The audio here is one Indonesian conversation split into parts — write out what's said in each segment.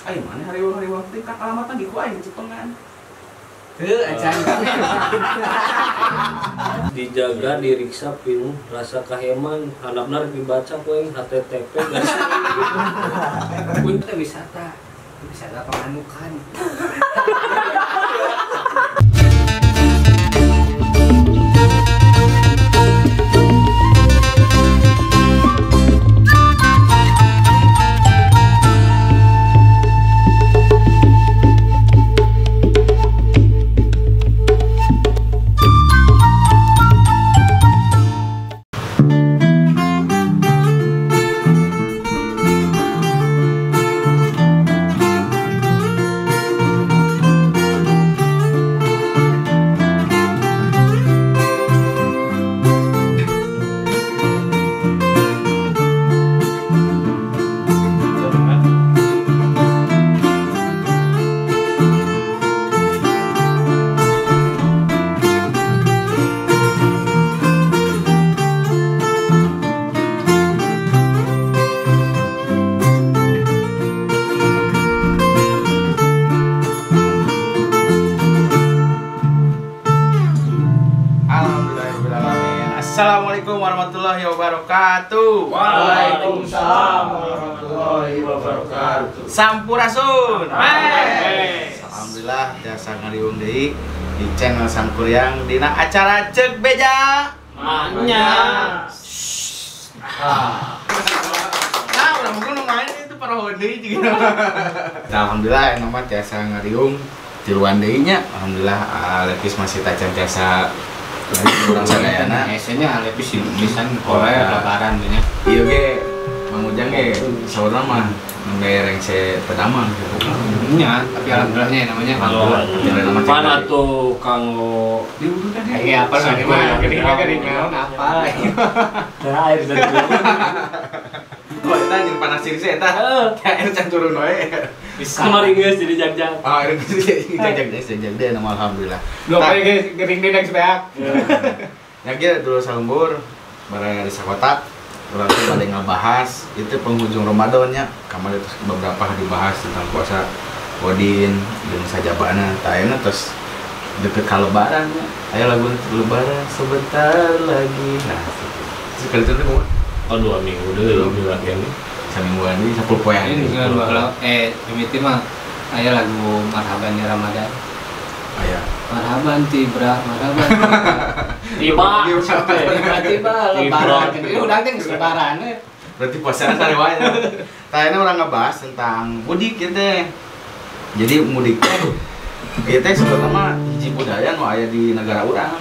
Ayo mana hari waktu kat alamatan di ku aing Cepengan. Acan. Dijaga, diriksa, pinuh, rasa kaheman, handapna dibaca poe HTTP guys. Untuk wisata Panganukan. Assalamualaikum warahmatullahi wabarakatuh. Waalaikumsalam warahmatullahi wabarakatuh. Sampurasun. Alhamdulillah jasa ngariung deui di channel Sangkuryang dina acara Ceuk Beja. Manya. Nah, udah mungkin main itu parahoun deui jeung. Alhamdulillah yang nama jasa ngariung tiluan deui nya. Alhamdulillah lepis masih tacan jasa kurang sadayana. Esenya lepis lisan Korea lebaran nya. Iya ge, Mang Ujang ge saurna mah ngereng se pedamang gitu. Nya, tapi alhamdulillahnya namanya. Alhamdulillah. Mana tuh Kanggo? Kayak apa sih mah? Gering apa lagi. Air dari Oh, eta jeung panas sirih eta. Air can turun wae. bisa. Kemarin geus jadi jagjag. Oh, air jagjag deh nama alhamdulillah. Lo kayak gering di next back. Ya ge dulu salembur bareng di sakota. Urang teh bade ngabahas itu penghujung Ramadannya. Kamari terus beberapa dibahas tentang puasa Odin jeung sajabana. Tah ayeuna terus deket ka lebaran nya. Aya lagu lebaran sebentar lagi. Nah, sekali itu kumaha? Oh 2 minggu dulu lagi ini. Samingguan ini 10 poe Ini dengan primitif mah aya lagu marhabannya Ramadan. Aya. Marhaban tibra, marhaban. Tiba. Tiba lebaran. Ini udah teh lebaran. Berarti puasanya sare wae. Tayana orang ngebahas tentang mudik ya teh. Jadi mudik teh ieu teh sebenarnya mah hiji budaya nu aya di negara urang.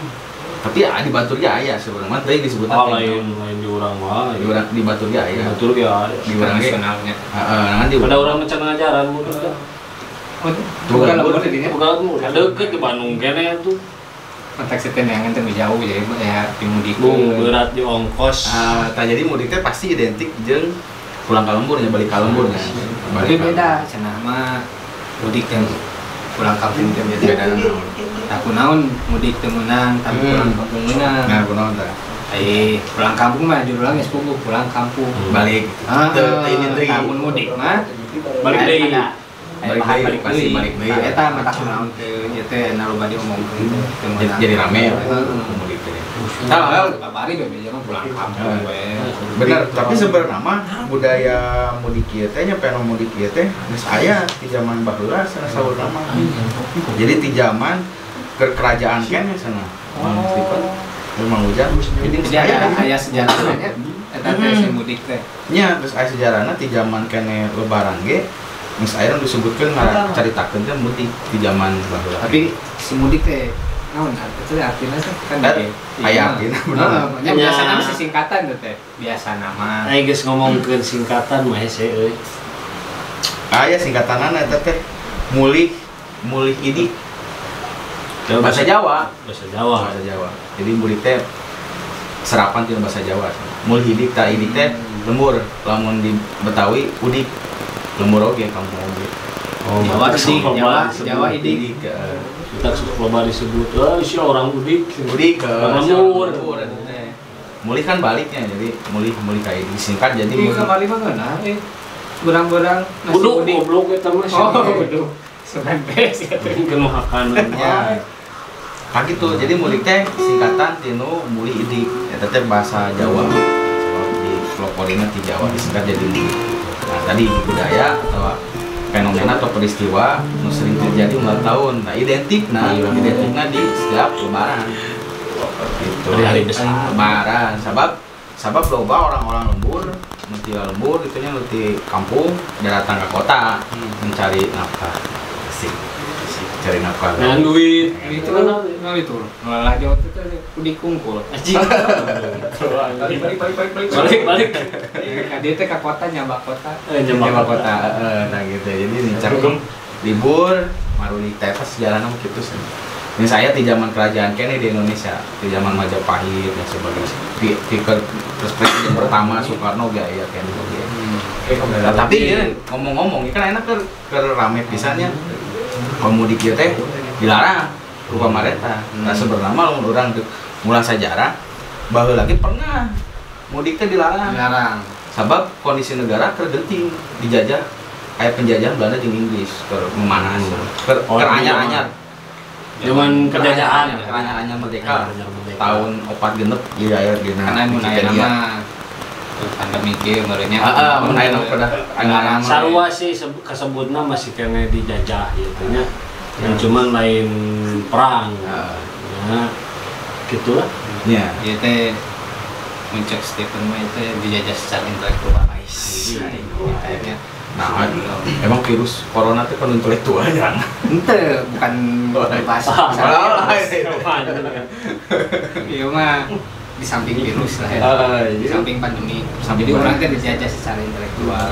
Tapi di Batur ge aya sebenarnya teh disebutna lain di urang mah. Di urang di Batur ge aya. Batur ge aya. Di urang ge nasionalnya. Heeh, nangan di Ada orang mecan ngajaran mudik teh. Bukan lembur dinya. Bukan deket di Bandung kene tuh. Konteks itu yang teh jauh jadi ya di mudik. Berat di ongkos. Tah jadi mudik teh pasti identik jeung pulang ka lembur nya balik ka lembur nya. Tapi beda cenah mah mudik yang pulang kampung teh beda. Aku naon mudik teu meunang tapi pulang kampung meunang. Nah, kunaon tah? Pulang kampung mah judulnya geus puguh pulang kampung. Balik. Teu ini teh tahun mudik mah Balik deui. balik deui. Eta mah tak kunaon teh ieu teh naruba diomongkeun teh. Jadi rame ya mudik teh. Tah babari bebeja mah pulang kampung we. Bener, tapi sebenarnya mah budaya mudik ieu teh nya peno mudik ieu teh geus aya di zaman baheula sana saurna mah. Jadi di zaman kerajaan kene sana. Mang Stephen, Mang Ujang, jadi aya sejarahnya eta teh si mudik teh. Nya geus aya sejarahna di zaman kene lebaran ge geus aya disebutkeun ngacaritakeun teh mudik di zaman baheula. Tapi si mudik teh naon artinya teh kan aya artinya bener. Nya biasana mah singkatan teh. Biasana mah. Ai geus ngomongkeun singkatan mah hese euy. Aya singkatanana eta teh mulih idik. Bahasa Jawa. Jadi mudik teh serapan tina bahasa Jawa. Mulih idik tah idik teh lembur. Lamun di Betawi udik. Lembur oge kampung oge. Oh, Jawa idik. Kita suka loba disebut, isi orang udik Lembur. Mulih kan baliknya, jadi mulih ka idik singkat jadi Mulih ka Bali mah ngeunah berang-berang nasi Buduk mudik. goblok eta mah. Oh, buduk. Sempes ya. Kan makanan. Ya. Kan gitu. Jadi mudik teh singkatan tinu muli idik. Eta teh bahasa Jawa. Sebab di peloporina di Jawa disingkat jadi mudik. Nah, tadi budaya atau fenomena atau peristiwa nu sering terjadi ulang tahun. Nah, identiknya di setiap lebaran. Gitu. Hari besar. Lebaran. Sabab loba orang-orang lembur, nanti lembur itunya nanti kampung datang ke kota mencari nafkah. Asik cari nafkah. Nah, duit Itu kan itu. Malah Jawa itu kudik kungkul. anjing. Balik. Dia teh ke kota nyabak kota. Jawa kota. Nah gitu. Jadi nincak libur, maruni tetes jalan gitu sih. Ini saya di zaman kerajaan kene di Indonesia, di zaman Majapahit dan sebagainya. Di presiden pertama Soekarno gaya kene. Nah, tapi ini ngomong-ngomong, ini kan enak ke rame pisannya. Pemudik ieu teh dilarang ku pamarentah. Nah sebenarnya orang mulai sejarah bahwa lagi pernah mudik teh dilarang. Sabab kondisi negara tergenting dijajah kayak penjajahan Belanda di Inggris ke memanas, ke anyar-anyar. Zaman penjajahan. Anyar-anyar merdeka tahun 46 di daerah di Karena mun aya nama pandemi ke merenya. mun aya pada Sarua sih kesebutna masih kena dijajah gitu nya. Yang cuman lain perang. Ya. Gitulah. Iya. Ieu teh muncul Stephen mah itu dijajah secara intelektual. Kayaknya. Nah, emang virus corona itu kan intelektual ya? Ente bukan bahasa. Iya mah di samping virus lah ya. Di samping pandemi. Jadi orang kan dijajah secara intelektual.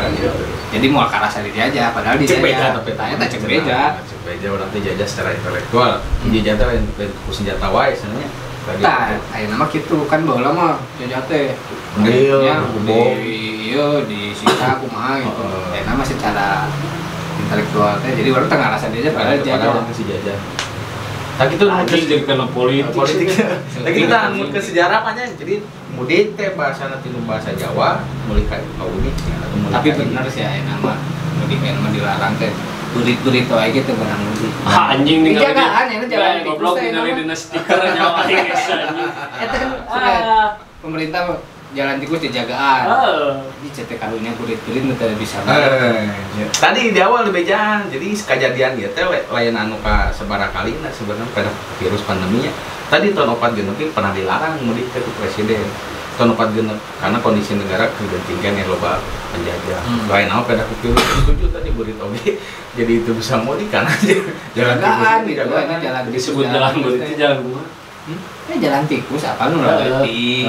Jadi mau karasa dijajah padahal dijajah. Tapi tanya tak cek beja. Cek beja orang dijajah secara intelektual. Dijajah teh senjata wae sebenarnya. Tah, aya nama kitu kan baheula mah jajah teh. Di sisa kumaha gitu. Aya nama secara intelektual teh. Jadi orang teh ngarasa dia padahal dijajah. Si jajah. Tak itu Anjing jadi kena politik. Tapi kita ke sejarah aja. Jadi mudik teh bahasa nanti bahasa Jawa, mulai ka unik. Tapi bener sih aya nama mudik aya nama dilarang teh. Durit-durit wae gitu beunang mudik. Anjing nih Jagaan ya jalan goblok ningali dina stiker Jawa guys anjing. Eta kan pemerintah jalan tikus dijagaan. Di CT karunya durit-durit nu teh bisa. Tadi di awal dibejaan. Jadi kejadian ieu teh lain anu ka sabaraha kalina sebenarnya pada virus pandeminya. Tadi tahun 4 genep pernah dilarang mudik ke presiden. Tahun 4 genep karena kondisi negara kegentingan yang loba penjajah. Lain apa pada virus setuju tadi berita oge. Jadi itu bisa mudik karena jalan tikus gitu jalan Disebut jalan berarti jalan rumah. Jalan tikus apa nu leutik.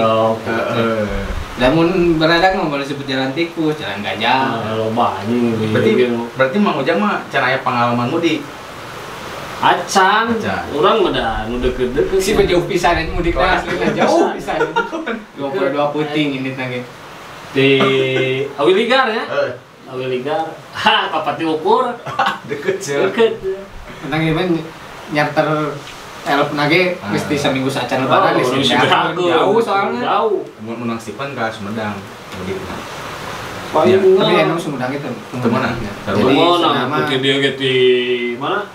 Lamun beradak mah boleh sebut jalan tikus, jalan gajah. Loba anjing. Berarti Mang Ujang mah can aya pengalaman mudik. Acan, orang mah dah nu deket-deket. Si jauh pisan itu mudik teh aslinya jauh pisan. 22 puting ini teh. Di Awi Ligar ya. Awi Ligar. Ha, papat diukur. Deket sih. Deket. Menang ieu nyarter elep nage mesti saminggu sacan lebaran di sini. Jauh soalnya. Jauh. Menang Sipan ke Sumedang mudikna. Tapi enak Sumedang itu. Mana? Jadi nama dia di mana?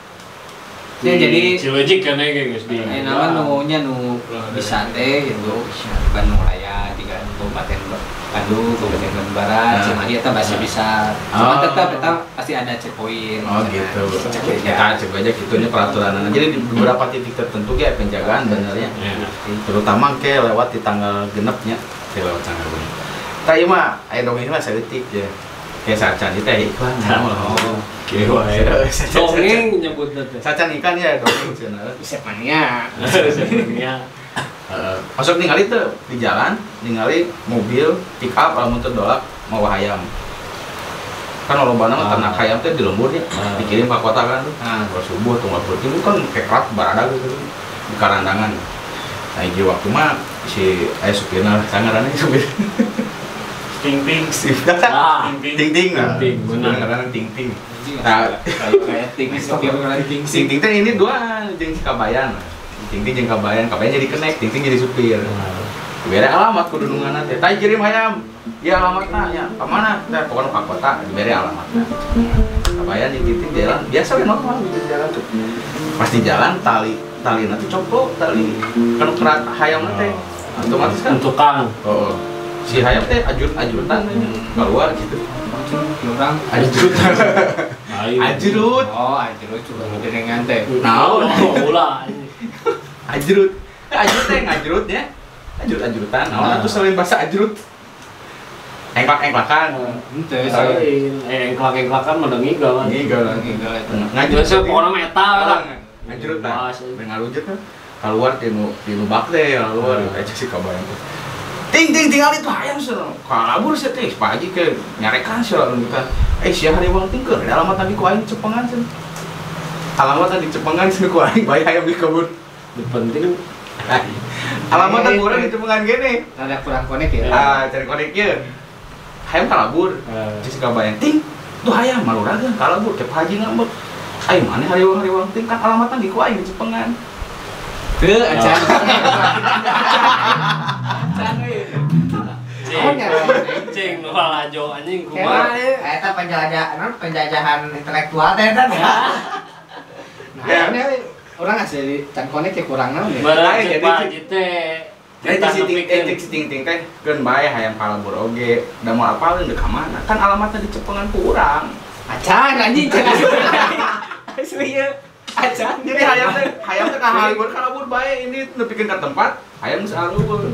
Ya jadi Cilejik kan guys di. nama nunya nu bisa teh gitu. Bandung Raya di Kabupaten Bandung, Kabupaten Bandung Barat, Cimahi eta masih bisa. Cuma tetap pasti ada checkpoint. Oh gitu. Ya cek aja gitunya peraturan. Jadi di beberapa titik tertentu ya penjagaan benernya. Terutama ke lewat di tanggal genepnya, ke lewat tanggal genep. Tah ieu mah aya dongeng mah saeutik ya. Kayak sacan itu ya iklan. Dongeng nyebutna teh. Sacan ikan ya dongeng cenah. Bisa mania. Sebenarnya Masuk ningali tuh di jalan, ningali mobil pick up lamun teu dolak mau hayam. Kan lobana mah ternak hayam teh di lembur ya, dikirim ke kota kan tuh. Kalau subuh tunggal putih itu kan kekrat barada gitu di karandangan. Nah, iki waktu mah si supirna sangaranna supir. Ting ting sih. Ting ting lah. Benar ting ting. Nah, kayak ting ting ting ini dua jeung Kabayan. Ting ting jeung Kabayan jadi kenek, ting ting jadi supir. Beda alamat kudu nunganna teh. Tah kirim hayam. ya alamatnya ya kemana kita pokoknya ke kota diberi alamatnya kabayan di titik jalan biasa kan normal di jalan tuh pasti jalan tali nanti coplok tali kan kerat hayam teh otomatis kan tukang si hayam teh ajutan keluar gitu orang ajurut ajurut juga dengan teh ulah ajurut teh ngajurut ya ajurutan itu selain bahasa ajurut engklak-engklakan engklak-engklakan mah ngigal ngajurut sih pokoknya meta lah ngajurut lah ngalujut kan keluar tinu bak teh keluar aja sih kabarnya ting tinggal itu hayam sih kalabur sih teh Pak Haji ke nyarekan sih lalu kita sia hari uang tinggal ada alamat tadi ku aing Cepengan sih alamat tadi Cepengan sih ku aing bae hayam di kebun penting alamat tadi kurang di Cepengan gini ada kurang konek ya cari koneknya hayam kalabur sih kabayang ting tuh hayam maluraga kalabur ke Pak Haji ngambek ayo mana hari uang ting kan alamat tadi ku aing di Cepengan tuh acan cing nu lajo anjing kumaha eta penjajahan intelektual teh kan ya nah ini orang asli can konek ke kurang naon ya jadi kita jadi si ting teh keun bae hayam kalabur oge da mau apalin deuk ka mana kan alamatnya di Cepengan kurang acan anjing asli ya acan jadi hayam teh ka halibur kalabur bae ini nepikeun ka tempat hayam geus alubur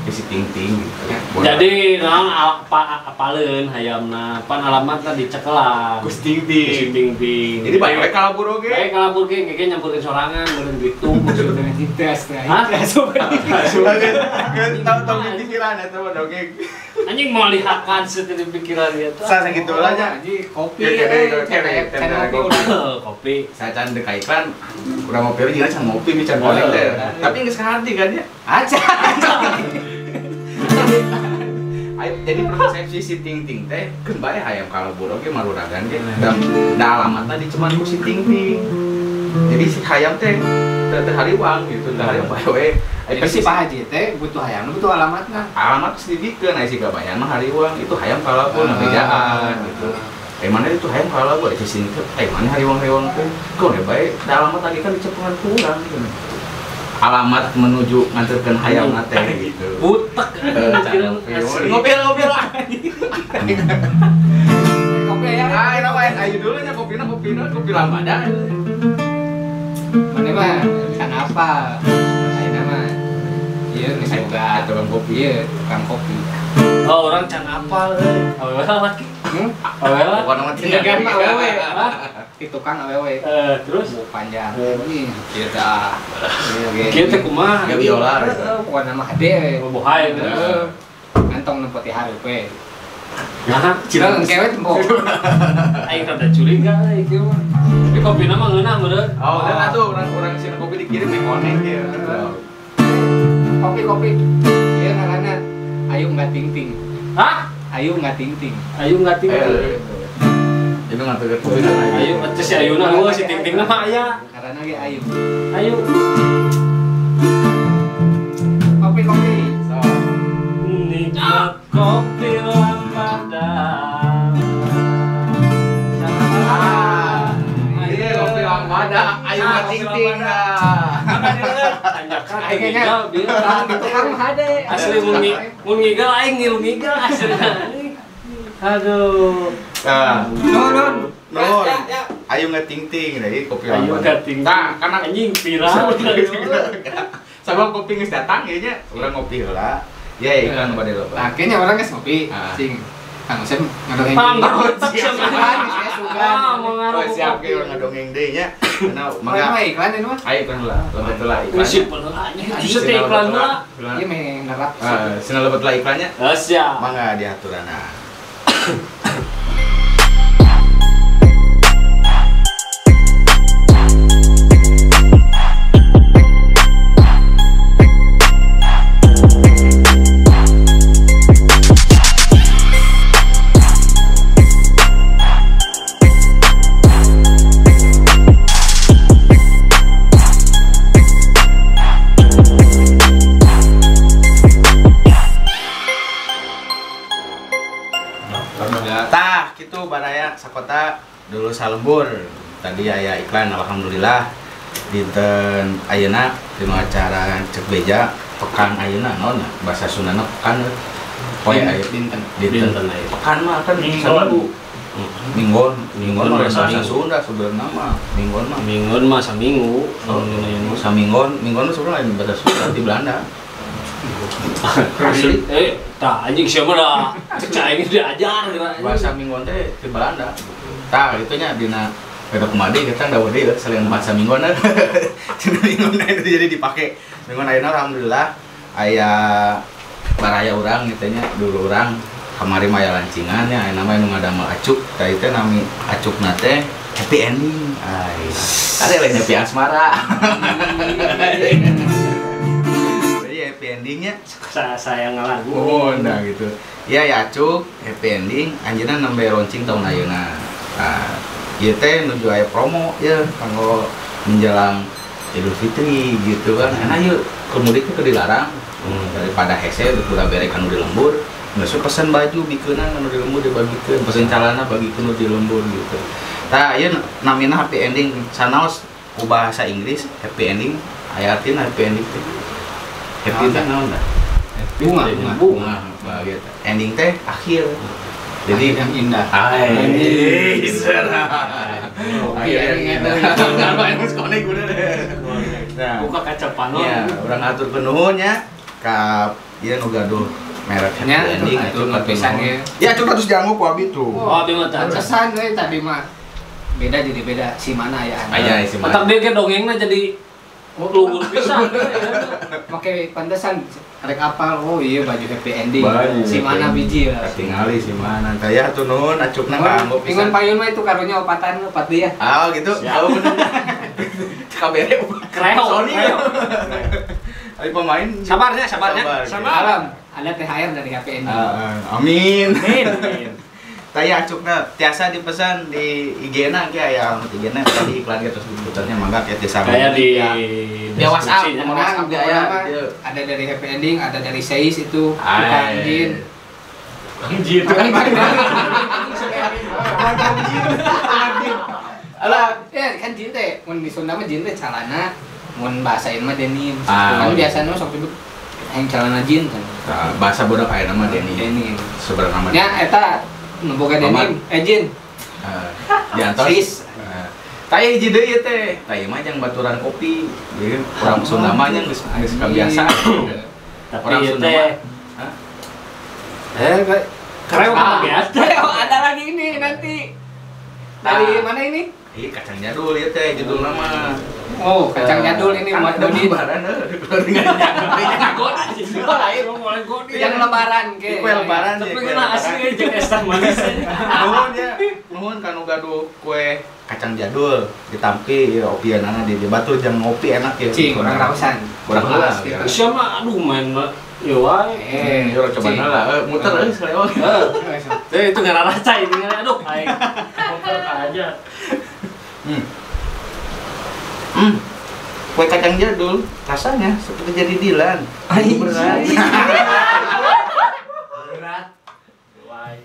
si ting gitu ya. Jadi naon apaleun hayamna pan alamatna dicekelan Gus ting ting jadi bae kalabur oge bae kalabur ge ngege nyampurin sorangan meureun gitu maksudna dites hah tahu pikiran eta mah dongeng anjing mau lihatkan seperti pikiran dia tuh sa sakitu lah nya kopi kopi saya can dek iklan urang ngopi jeung can ngopi bicara konek teh tapi geus kahati kan ya ayo jadi persepsi si ting teh keun bae hayam kalabur oge maruragan ge da alamatna di cuman ku si ting jadi si hayam teh teh hariwang gitu teh hariwang bae we jadi si Pak Haji teh butuh hayam butuh alamatna alamat sedikeun aya si gabayan mah hariwang itu hayam kalabur bejaan gitu mana itu hayam kalabur di sini teh mana hariwang teh kok bae da alamat tadi kan di Cepengan kurang gitu alamat menuju nganterkeun hayam teh gitu. Butek. Ngopi lah. Kopi ya. Ayo dulu nya kopi Ramadan. Mana mah kan apa? Ayeuna mah ieu geus boga tukang kopi. Ieu tukang kopi. Oh, orang can apal euy. Awewe laki. Awewe. Bukan mah Tinggal mah awewe. Di tukang awewe. Terus panjang. Ieu tah. Kieu teh kumaha? Ya biola. Pokona mah hade. Bobohay. Ngantong nepoti hareup we. Nah, Cireng kewe tempo. Aing rada curiga euy kieu mah. Tapi kopina mah ngeunah meureun. Oh, dan atuh urang sieun kopi dikirim ke konek ieu. Kopi. Ieu ngaranna Ayu Nggak Ting Ting. Hah? Ayu Nggak Ting Ting. Ayu Nggak Ting Ting. Itu ngatur kopi dan Ayu, aja si Ayuna gua si Ting Ting mah aya. Karena ge Ayu. Ayu. Kopi. So. Nikmat kopi Ramadan. Iya kopi Ramadan, Ayu Nggak Ting Ting. Aingnya di tukang mah hade. Asli mun ngigal aing ngilu ngigal aslinya. Aduh. Non. Ayu Nggak Ting Ting dari kopi Ayu Ramadan. Nggak Ting Ting. Nah, karena anjing viral. sabab kopi geus datang ieu nya, urang ngopi heula. Ya iklan bade loba. Nah, kayaknya orang geus ngopi. Cing. Kang Usep ngadongeng. Oh, siap ge urang ngadongeng deui nya. Cenah Mangga iklan ini mah. Ayo iklan heula, lebet heula iklan. Musik bener anjing. Justru teh iklan heula. Ieu meh ngarap. Cenah lebet heula iklannya. Siap. Mangga diaturana. lembur. Tadi aya iklan alhamdulillah. Dinten ayeuna dina acara cek beja pekan ayeuna naon bahasa Sundana pekan. Poe aya dinten. Pekan mah kan Minggon. Minggon mah bahasa Minggon. Sunda sebenarnya mah. Minggon mah saminggu. Saminggon sebenarnya lain bahasa Sunda di Belanda. Asli tah anjing siapa dah cai ini diajar Bahasa Minggon teh di Belanda. Tah itunya dina kada kumadi kita da wedi selain bahasa Minggon. Cina Minggon itu jadi dipakai. Minggon ayeuna alhamdulillah aya baraya urang gitu nya dulu urang kamari mah aya lancingan nya ayeuna mah nu ngadamel acuk tah teh nami acukna teh happy ending. Ai. Ada lain happy asmara. Happy endingnya saya ngalagu. oh nah gitu iya ya acuk happy ending anjeunna nembe launching tahun ayeuna nah ieu teh nuju aya promo ya kanggo menjelang Idul Fitri gitu kan enak yuk kemudik teh dilarang daripada hese udah bere kanu di lembur nggak pesen baju bikeuna kanu di lembur dibagikeun pesen calana bagikeun di lembur gitu tah ieu namina happy ending sanaos ku bahasa Inggris happy ending aya artina happy ending teh happy teh naon dah? Bunga. Bahagia. Ending teh akhir. Jadi yang indah. Akhir yang indah. Ngapain harus konek udah deh. Nah, Buka kaca panon. ya, urang atur nuhunnya ka ieu nu gaduh merek Nya, happy ending itu pisan ya. Ya coba terus dianggo ku abi tuh. Oh, abi mah tah. Pantesan we tadi mah. Beda jadi beda si mana ya. Aya si Otak dia ke dongengna jadi luhur pisan. Pakai pantesan rek apal oh iya baju happy ending. Baju Si mana biji lah. Tingali si mana. Taya atuh nuhun acukna kanggo Pingon payun mah itu karunya opatan opat dia. Ah gitu. Tahu bener. Kabere Kreo. Sony. Ari pemain Sabarnya. Alam, ada THR dari happy ending. Amin. Amin. Taya acukna tiasa dipesan di IG-na ge aya IG-na tadi iklan ge terus diputarnya mangga ya tiasa. Kayak di Dia WhatsApp, deskripsinya. nomor WhatsApp dia ada dari happy ending, ada dari Seis itu, Ay. bukan Jin. Anjir. Alah, ya kan Jin teh, mun di Sunda mah Jin teh calana, mun bahasain mah denim. Ah. Kan biasanya sok disebut yang calana Jin kan. Nah, bahasa bodak aya nama Denny. Denim. Sebenarnya nama. Nya eta nu boga denim, Jin. Diantos. Sis. Taya hiji deui ieu teh. Taya mah jeung baturan kopi. Ieu urang Sunda mah nya geus kabiasaan. Tapi Orang ieu Sunda teh mah. Kreo biasa. Ada lagi ini nanti. Dari mana ini? Ih kacang jadul ieu teh judul nama. Oh, kacang jadul ini Kan buat ada Dodi. lebaran keluarga ngagon. Lain mulai goni. yang lebaran ke. Kue lebaran Tapi kue kena asli jeung es teh manis. Nuhun ya, nuhun kanu gaduh kue kacang jadul ditampi ya opianana di batu jeung ngopi enak ya. Cing, orang rausan. Kurang heula. Gitu. Siapa aduh main mah. Yo wae. Yo coba Cing. heula, muter euy saleo. Itu ngara raca ini aduh aing. Muter aja. Kue kacang jadul rasanya seperti jadi Dilan. Berat. Berat. Wae.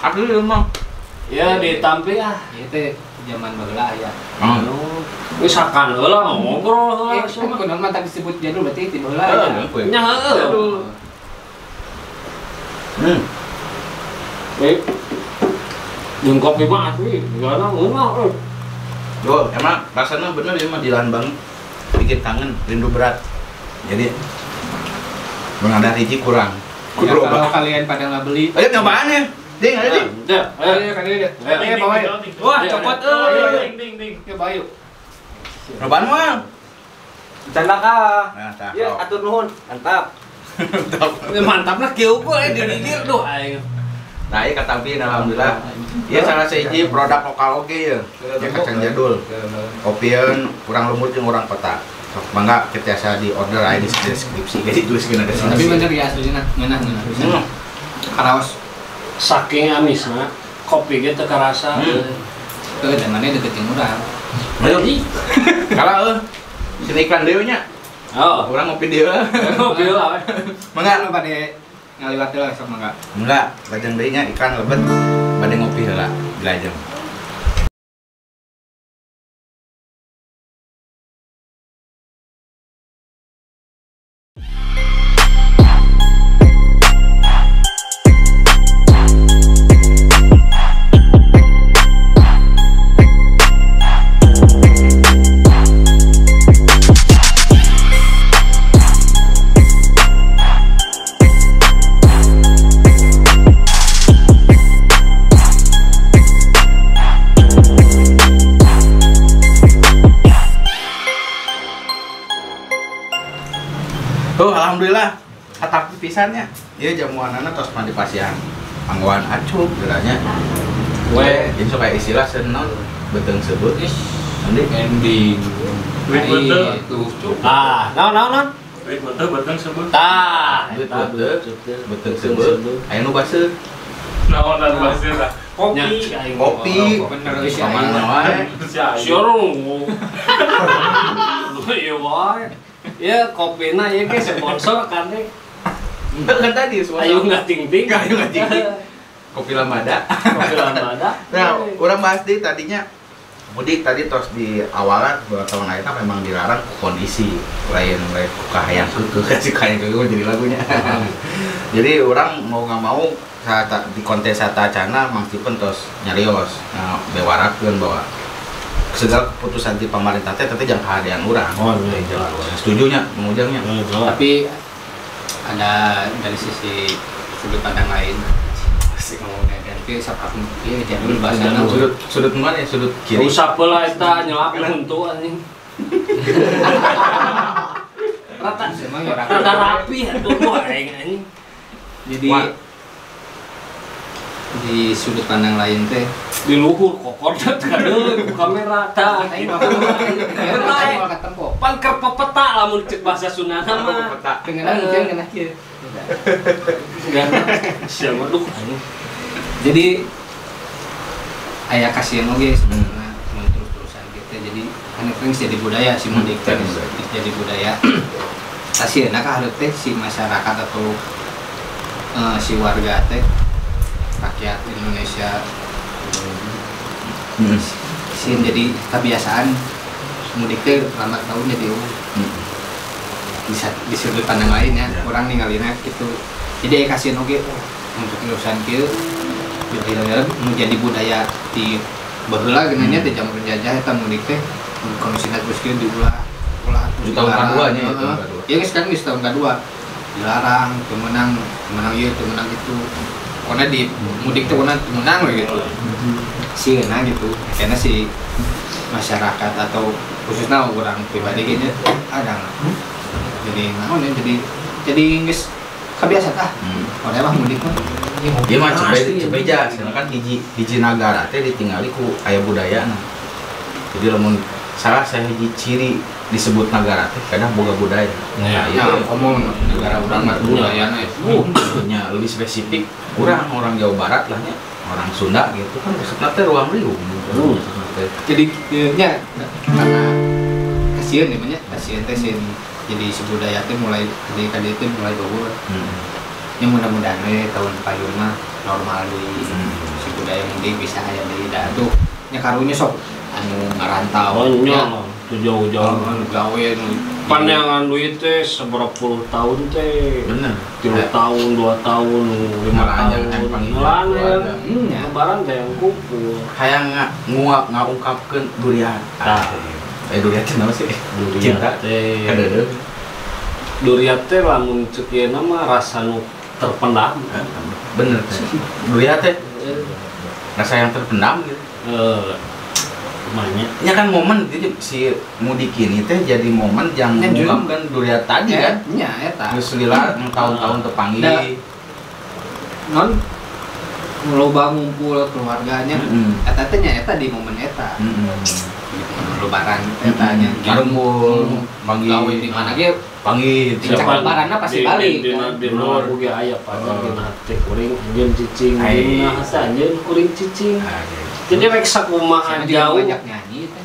Aku emang. Ya ditampi ah. Itu zaman baheula ya. Wis sakan heula ngobrol heula Kan kunaon mah tadi disebut jadul berarti di baheula ya. Nya heueuh. Jeung kopi mah asli, gana ngeunah. Yo, emang rasanya bener ya mah Dilan banget. Bikin kangen, rindu berat. Jadi ada hiji kurang. Ya, kalau kalian pada nggak beli, Ayo nyobaan ya. Ding, ayo ding. ayo kalian lihat. Ayo bawa yuk. Wah, copot ding. Yuk bawa yuk. Nyobaan mah. Canda kah? Nah, tah. Ya, atur nuhun. Mantap. Mantapna kieu we digigir duh aing. Nah, iya kata Pin alhamdulillah. Iya salah siji produk lokal oke ya. Ya kacang jadul. Kopieun kurang lembut jeung urang kota. Sok mangga kita asa di order aya di deskripsi. Jadi tuliskeun ada Tapi bener ya aslinya, ngeunah. Karaos. Saking amisna kopi ge teu karasa. Tuh, dan mana deket jeung urang. Ayo. Kalau sini iklan deui nya. Oh, Urang ngopi deui. kopi lah we. Mangga lu pada ngaliwat dulu sama enggak? Enggak, lajeng deui nya ikan lebet. pada ngopi heula Dilajeng. Oh, alhamdulillah atap pisannya. Ieu jamuanana tos mandi pasian. Panggoan acup geuranya. We, ieu supaya istilah senon beteung sebut. Nanti ending. Wait, betul. Itu cukup. Naon. Wait, betul sebut. beteung sebut. Aya nu baseuh. Naonan bahasa lah. Kopi. Bener geus Pamana wae. Siorong. Ieu wae. Ya kopina ya ke sponsor kan teh. Kan tadi semua. Ayo nggak ting-ting. Ayo nggak ting-ting. Kopi Lamada. Kopi Lamada. Nah, orang bahas di tadinya mudik tadi tos di awalan 2 tahun akhirnya memang dilarang kondisi lain kahayang kasih kahayang jadi lagunya. Jadi orang mau nggak mau saat di kontes Satacana Mang Stephen tos nyarios bewarakeun bahwa segala keputusan di pemerintah teh jangan kehadiran orang. Oh, iya. Setuju nya mengujangnya. Tapi ada dari sisi sudut pandang lain. Kemudian nanti sapat ieu jadul bahasana Sudut mana ya? Sudut kiri. Usap heula eta nyelap untuk anjing. Rata emang rata rapi atuh aing anjing. Jadi di sudut pandang lain teh Di luhur kokordat kadeul ku kamera tah. aing mah ketemu. Pan keur pepeta lamun cek bahasa Sundana mah. Dengan mungkin kena kieu. Siapa tuh? Jadi aya kasihan oge sebenarnya terus-terusan kita jadi kan jadi budaya si mudik teh jadi budaya. Kasihan hareup teh si masyarakat atau si warga teh rakyat Indonesia sih jadi kebiasaan mudik teh lambat tahun jadi bisa di sudut pandang lainnya orang ninggalinnya gitu jadi kasihan oge untuk urusan kieu menjadi budaya di baheula geunanya teh jam penjajah eta mudik teh kondisina terus kieu diulah tahun kedua nya itu. Ya sekarang geus tahun kedua dilarang temenang ieu temenang itu karena di mudik teh menang we gitu sih gitu karena si masyarakat atau khususnya orang pribadi gitu ada jadi naon ya jadi geus kebiasaan orang mah mudik mah dia mah cebeja sedangkan hiji nagara teh ditinggali ku aya budayana jadi lamun salah saya hiji ciri disebut negara teh kadang boga budaya. Nah, ngomong negara urang mah budayana nya lebih spesifik orang Jawa Barat lah nya, orang Sunda gitu kan maksudna teh ruang liung. Jadi nya karena kasihan ya banyak kasihan teh jadi si budaya teh mulai dari tadi itu mulai gugur. Ya mudah-mudahan tahun payung mah normal di si budaya mungkin bisa aya deui da tuh nya karunya sok anu ngarantau jauh-jauh gawe pandangan duit teh seberapa puluh tahun teh bener 3 tahun 2 tahun 5 tahun lebaran teh yang kumpul hayang ngungkapkeun durian durian teh naon sih cinta teh kadeudeung durian teh lamun ceuk ieu mah rasa nu terpendam bener teh durian teh rasa yang terpendam gitu banyak. Ya kan momen jadi si mudik ini teh jadi momen yang mengungkapkan durian tadi kan. Nya eta. Geus lila tahun-tahun tepanggih. Non loba ngumpul keluarganya. Eta teh nya eta di momen eta. Lebaran eta nya ngumpul panggih gawe di mana ge panggih cek lebaranna pasti balik. Di luar ge aya pada dina teh kuring anjeun cicing dina hasa anjeun kuring cicing. Jadi rek sakumaha jauh banyak nyanyi teh.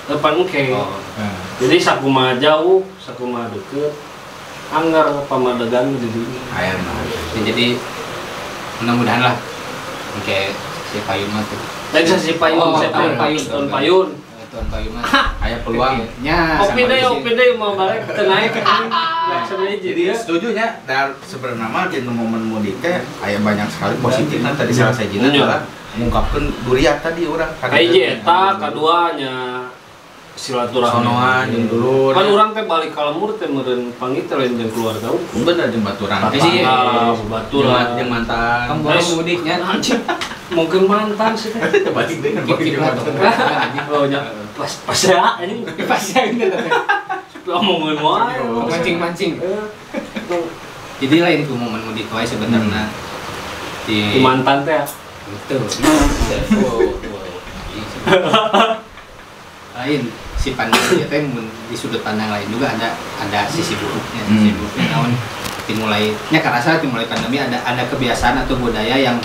Depan ke. Jadi sakumaha jauh, sakumaha deukeut. Anggar pamadegan di dieu. Jadi mudah-mudahan lah. Oke, si payun mah tuh. Lain si payun, Oh, saya tahun payun. tahun payun. Tuan payun mah. Aya peluang. Nya. Opi deh mau balik ke naik kan. Sebenarnya jadi Jadi ya. setuju nya dan sebenarnya mah di momen mudik teh aya banyak sekali positifnya tadi salah sajina adalah mengungkapkan duriat tadi orang. Kayak eta keduanya silaturahmi. Sonoan jeung dulur. Kan orang teh balik ka lemur teh meureun pangit teh lain jeung keluarga. Bener jeung baturan. Tapi sih, baturan jeung mantan. Kamu baru mudiknya. Anjing. Mungkin mantan sih teh. Balik deui kan Kikip lah tuh. Oh nya pas ya anjing. Pas ya gitu. Ngomongin wae. Mancing-mancing. Jadi lain ku momen mudik wae sebenarnya. Di mantan teh. Betul. Lain si pandang ya teh di sudut pandang lain juga ada sisi buruknya. Sisi buruknya naon dimulainya karena dimulai pandemi ada kebiasaan atau budaya yang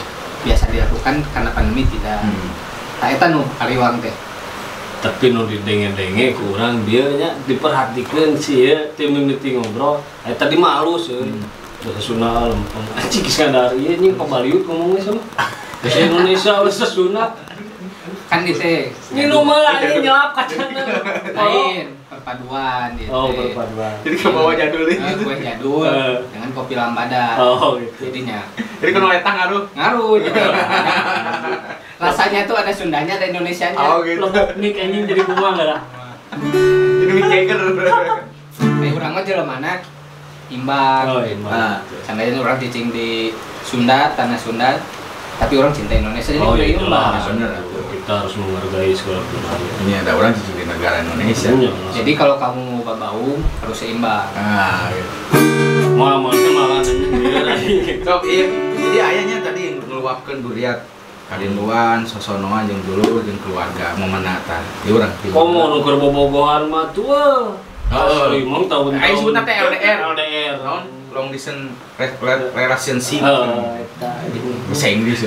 biasa dilakukan karena pandemi tidak tak eta nu kariwang teh. Tapi nu didenge-denge ku urang dia nya diperhatikeun sih ya tim mimiti ngobrol. Tadi mah alus euy. Bahasa Sunda lempeng. Anjing geus ngadar ieu nya pabaliut ngomongnya sama. Bahasa Indonesia bahasa Sunda. Kan di teh Minum lah ini nyelap kacangnya. lain perpaduan gitu. Oh, perpaduan. Jadi ke bawah jadul Kue jadul dengan kopi lambada. Oh, gitu. Jadinya Jadi kan letang ngaruh gitu. Rasanya tuh ada Sundanya ada Indonesianya. Oh gitu. Lembut nih anjing jadi bunga enggak lah. Jadi Mick Jagger. Urang mah jelema imbang. Oh, imbang. Seandainya orang cicing di Sunda, tanah Sunda, tapi orang cinta Indonesia jadi udah iya, imbang. bener. Kita harus menghargai segala budaya. Ini ada orang di negara Indonesia. Iya. Jadi kalau kamu mau babaung harus seimbang. Ah, gitu. Malah malah nanya. Sok, iya. Jadi ayahnya tadi ngeluapkeun duriat kalinduan, sosonoan jeung dulur jeung keluarga memenatan. Di urang. Kok mau nuker bobogohan mah tua. Asli mong tahun. Aing sebutna teh LDR. LDR. Naon? Long distance relationship. Bahasa Inggris.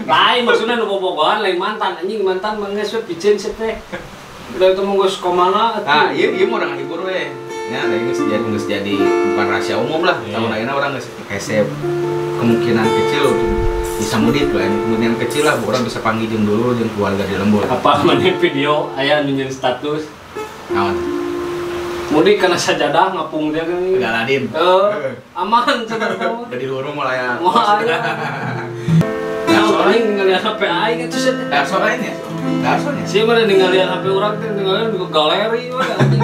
Lain maksudnya nu bobogohan lain mantan anjing mantan mah geus piceun sih teh. Udah itu mau geus komana atuh. Ah, ieu mah urang ngahibur we. Nya da geus jadi bukan rahasia umum lah. Tahun ayeuna urang geus hese kemungkinan kecil bisa mudik lah. Kemungkinan kecil lah orang bisa panggil jeung dulu jeung keluarga di lembur. Apa mana video aya nunjukin status Naon? mudik karena sajadah ngapung dia kan Galadin. aman cenah teh. Udah di luar mah layan. Wah aya. Nah, paling ngeliat HP aing itu sih. Darso lain ya? Darsonya. Sih mana ninggalin HP orang teh ninggalin di galeri we anjing.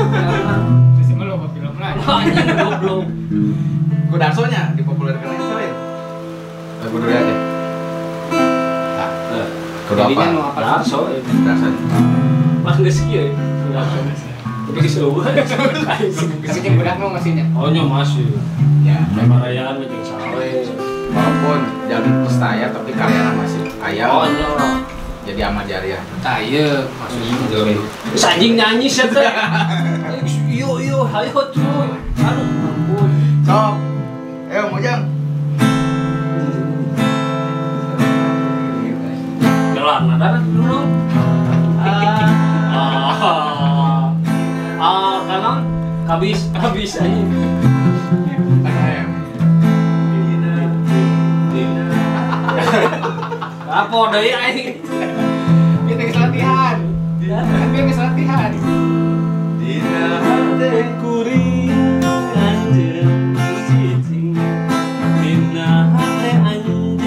Terus mah lo film lah. Anjing goblok. Ku darsonya dipopulerkan aja lain. Lagu dulu aja. Kudu apa? Jadinya nu apa? Darso. Darsonya. Mas geus kieu. Tapi seueuh. Kecing budak nu masihnya. Oh nya masih. Ya. Marayaan jeung sare. Walaupun jadi pestaya tapi karyanya masih ayam. Oh nya. Jadi amat jariah. Tah ieu maksudnya Jadi Terus anjing nyanyi sih teh. Yo hayo cuy. Aduh ampun. sok. Ayo Mojang. Jalan ada dulu. Kanan habis anjing. Apa deui aing? kita geus latihan. Kan geus latihan. Dina hate kuring anjeun cicing. Dina hate anjeun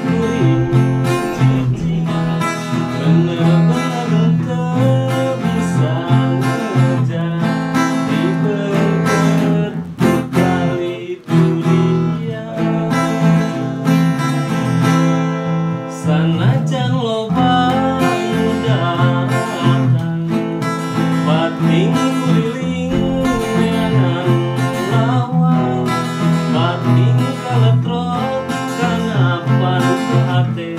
kuring cicing. Bener-bener teu bisa ngejar diberket kali dunia. Sanajan loba nu datang bating kuriling neangan lawan bating kaletrok kana pantu hate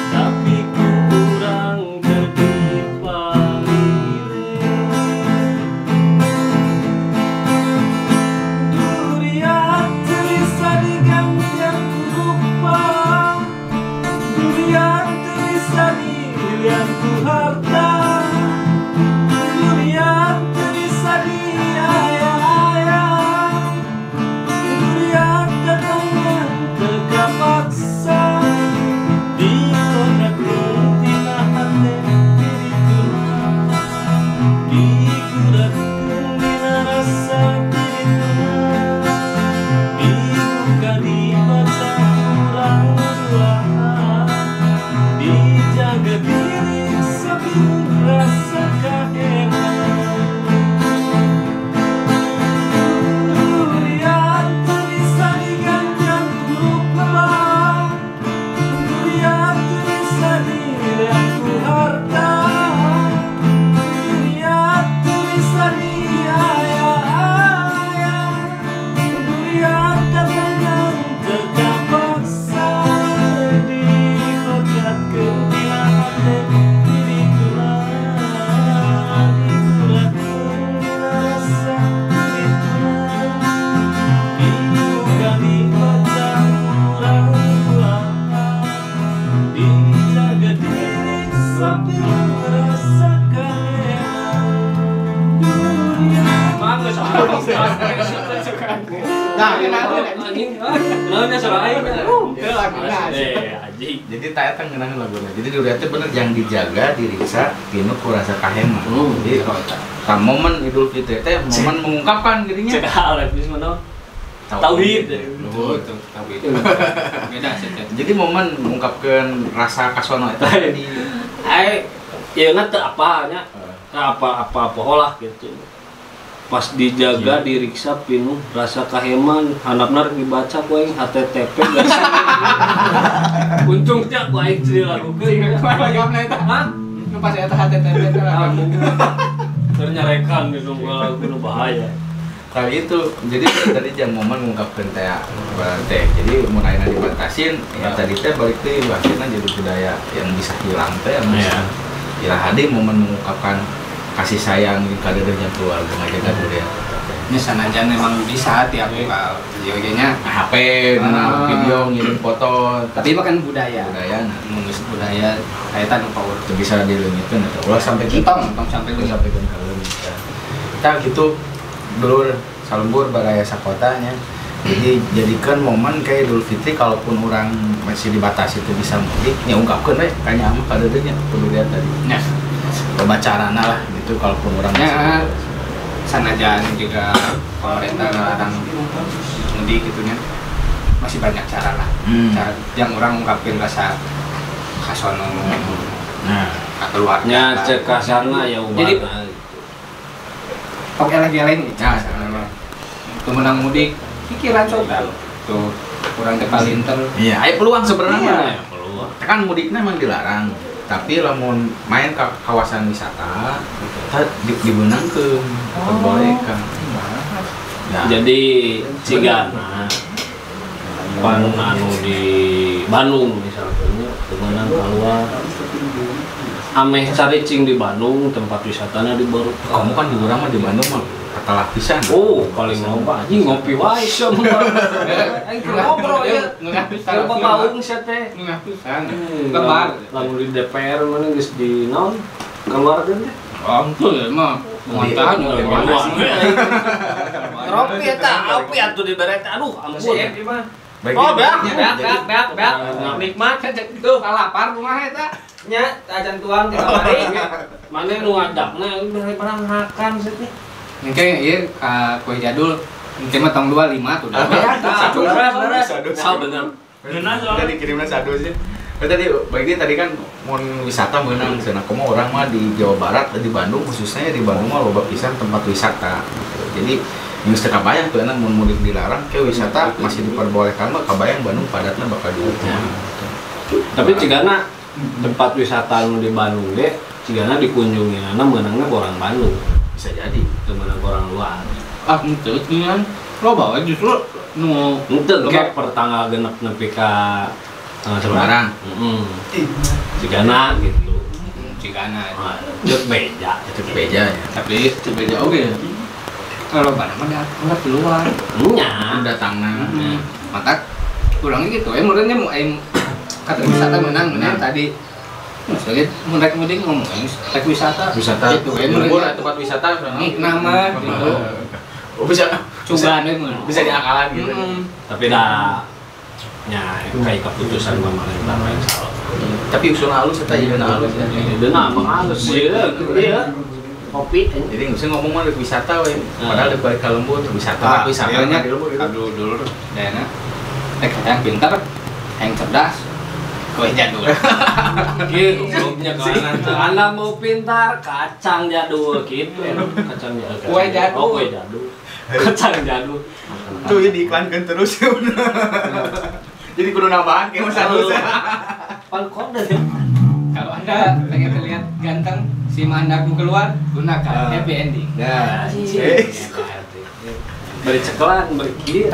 tapi kurang jadi pamire durian terisa digantian rupa durian terisa dilian ku harta durian terisa diayah-ayah durian datangnya terkapaksa di Jadi tanya tang ngeunang lagunya. Jadi dulu teh bener yang dijaga, diriksa, pinu ku rasa kahema. Jadi ta momen Idul Fitri teh momen mengungkapkan dirinya. Cek hal lebih mana? Tauhid. Oh, itu tauhid. Beda sih. Jadi momen mengungkapkan rasa kasono itu di Ya nggak apa nya, apa olah gitu. Pas dijaga, diriksa, pinuh, rasa kaheman, handapna dibaca ku aing HTTP guys. Untungnya ku aing cerita lagu ke. Jawabna eta. Hah? Nu pas eta HTTP teh Kamu ternyarekan gitu lagu nu bahaya. kali itu. Jadi tadi jam momen mengungkapkan teh teh. Jadi mun ayeuna dibatasin, ya tadi teh balik teh akhirnya jadi budaya yang bisa hilang teh. Ya hadir momen mengungkapkan kasih sayang ke dadeuh keluarga ngajaga budaya. Ini sanajan memang bisa tiap video-nya HP, video, ngirim foto, tapi makan budaya mengusung budaya kaitan power itu bisa dileungitkeun eta. Ulah sampai tong sampai itu sampai ke kalau kita gitu dulur salembur baraya sakotanya. Jadi jadikan momen kayak Idul Fitri kalaupun orang masih dibatasi itu bisa mudik nya ungkapkeun we ka nya mah kada nya kudu lihat tadi. Nah, Kebacarana lah gitu kalaupun orang ya sanajan juga pemerintah ngelarang mudik gitunya masih banyak cara lah. Cara yang orang ungkapin rasa kasono keluarnya Cek kasarna ya jadi pakai lagi lain gitu. Tuh menang mudik pikiran coba tuh kurang palinter. Iya, aya peluang sebenarnya. ya peluang. Kan mudiknya memang dilarang, tapi lamun main ke kawasan wisata dibenangkeun, diperbolehkan. Ya. Jadi cigana pan anu di Bandung misalnya kemana keluar ameh caricing di Bandung tempat wisatanya di baru Kamu kan di urang mah di Bandung mah katalah pisan. paling loba anjing ngopi wae sia mah aing ngobrol ya coba paung sia teh Ngah pisan. Lebar. lamun di DPR mana geus di naon keluarga teh Ampun ya mah. Mantahan Ropi eta api atuh di beret aduh ampun Baik, oh beak nikmat tuh lapar rumah eta. Nya ajan tuang di kamari. mana nu ngadapna udah barang hakan sih teh Mungkin ieu kue jadul mungkin mah tong 25 tuh. Sal bener. Tadi kirimnya satu sih. Tadi baiknya tadi kan mau wisata menang sana. Komo orang mah di Jawa Barat, di Bandung khususnya di Bandung mah loba pisan tempat wisata. Jadi yang teu kabayang tuh enak mun mudik dilarang ke wisata masih diperbolehkan mah kabayang Bandung padatna bakal diukur. Tapi cigana tempat wisata nu di Bandung ge cigana dikunjungi meunangna orang Bandung. Bisa jadi. Teu meunang orang luar. Ah henteu kan. Loba we justru nu Henteu ge pertanggal genep nepi ka Lebaran. Cigana gitu. cigana. Jut beja. Itu beja ya. Tapi beda oge. Kalau mana mah enggak keluar. Nya. Datangna. Mata kurangnya gitu. Menurutnya mau kata wisata menang tadi. Maksudnya mudik ngomong rek wisata. Wisata. Gitu Menurutnya tempat wisata nama gitu. Oh bisa Cobaan we bisa diakalan gitu. Tapi dah nya kayak keputusan pemerintah yang salah. Tapi usul halus eta ieu halus ya. Deuna mah halus sih ya. Kopi Jadi nggak usah ngomong mah wisata we. Padahal di balik ka lembut wisata wisata nya di lembut gitu. dulu dana yang pintar yang cerdas kue jadul gitu grupnya kanan anda mau pintar kacang jadul gitu kacang jadul Kue jadul. kue jadul kacang jadul Tuh ya diiklankan terus ya jadi kudu nambahan kayak Mas Agus. pan kode deh kalau anda pengen terlihat ganteng si mandaku keluar gunakan happy ending. Nah, beri cekelan beri kiri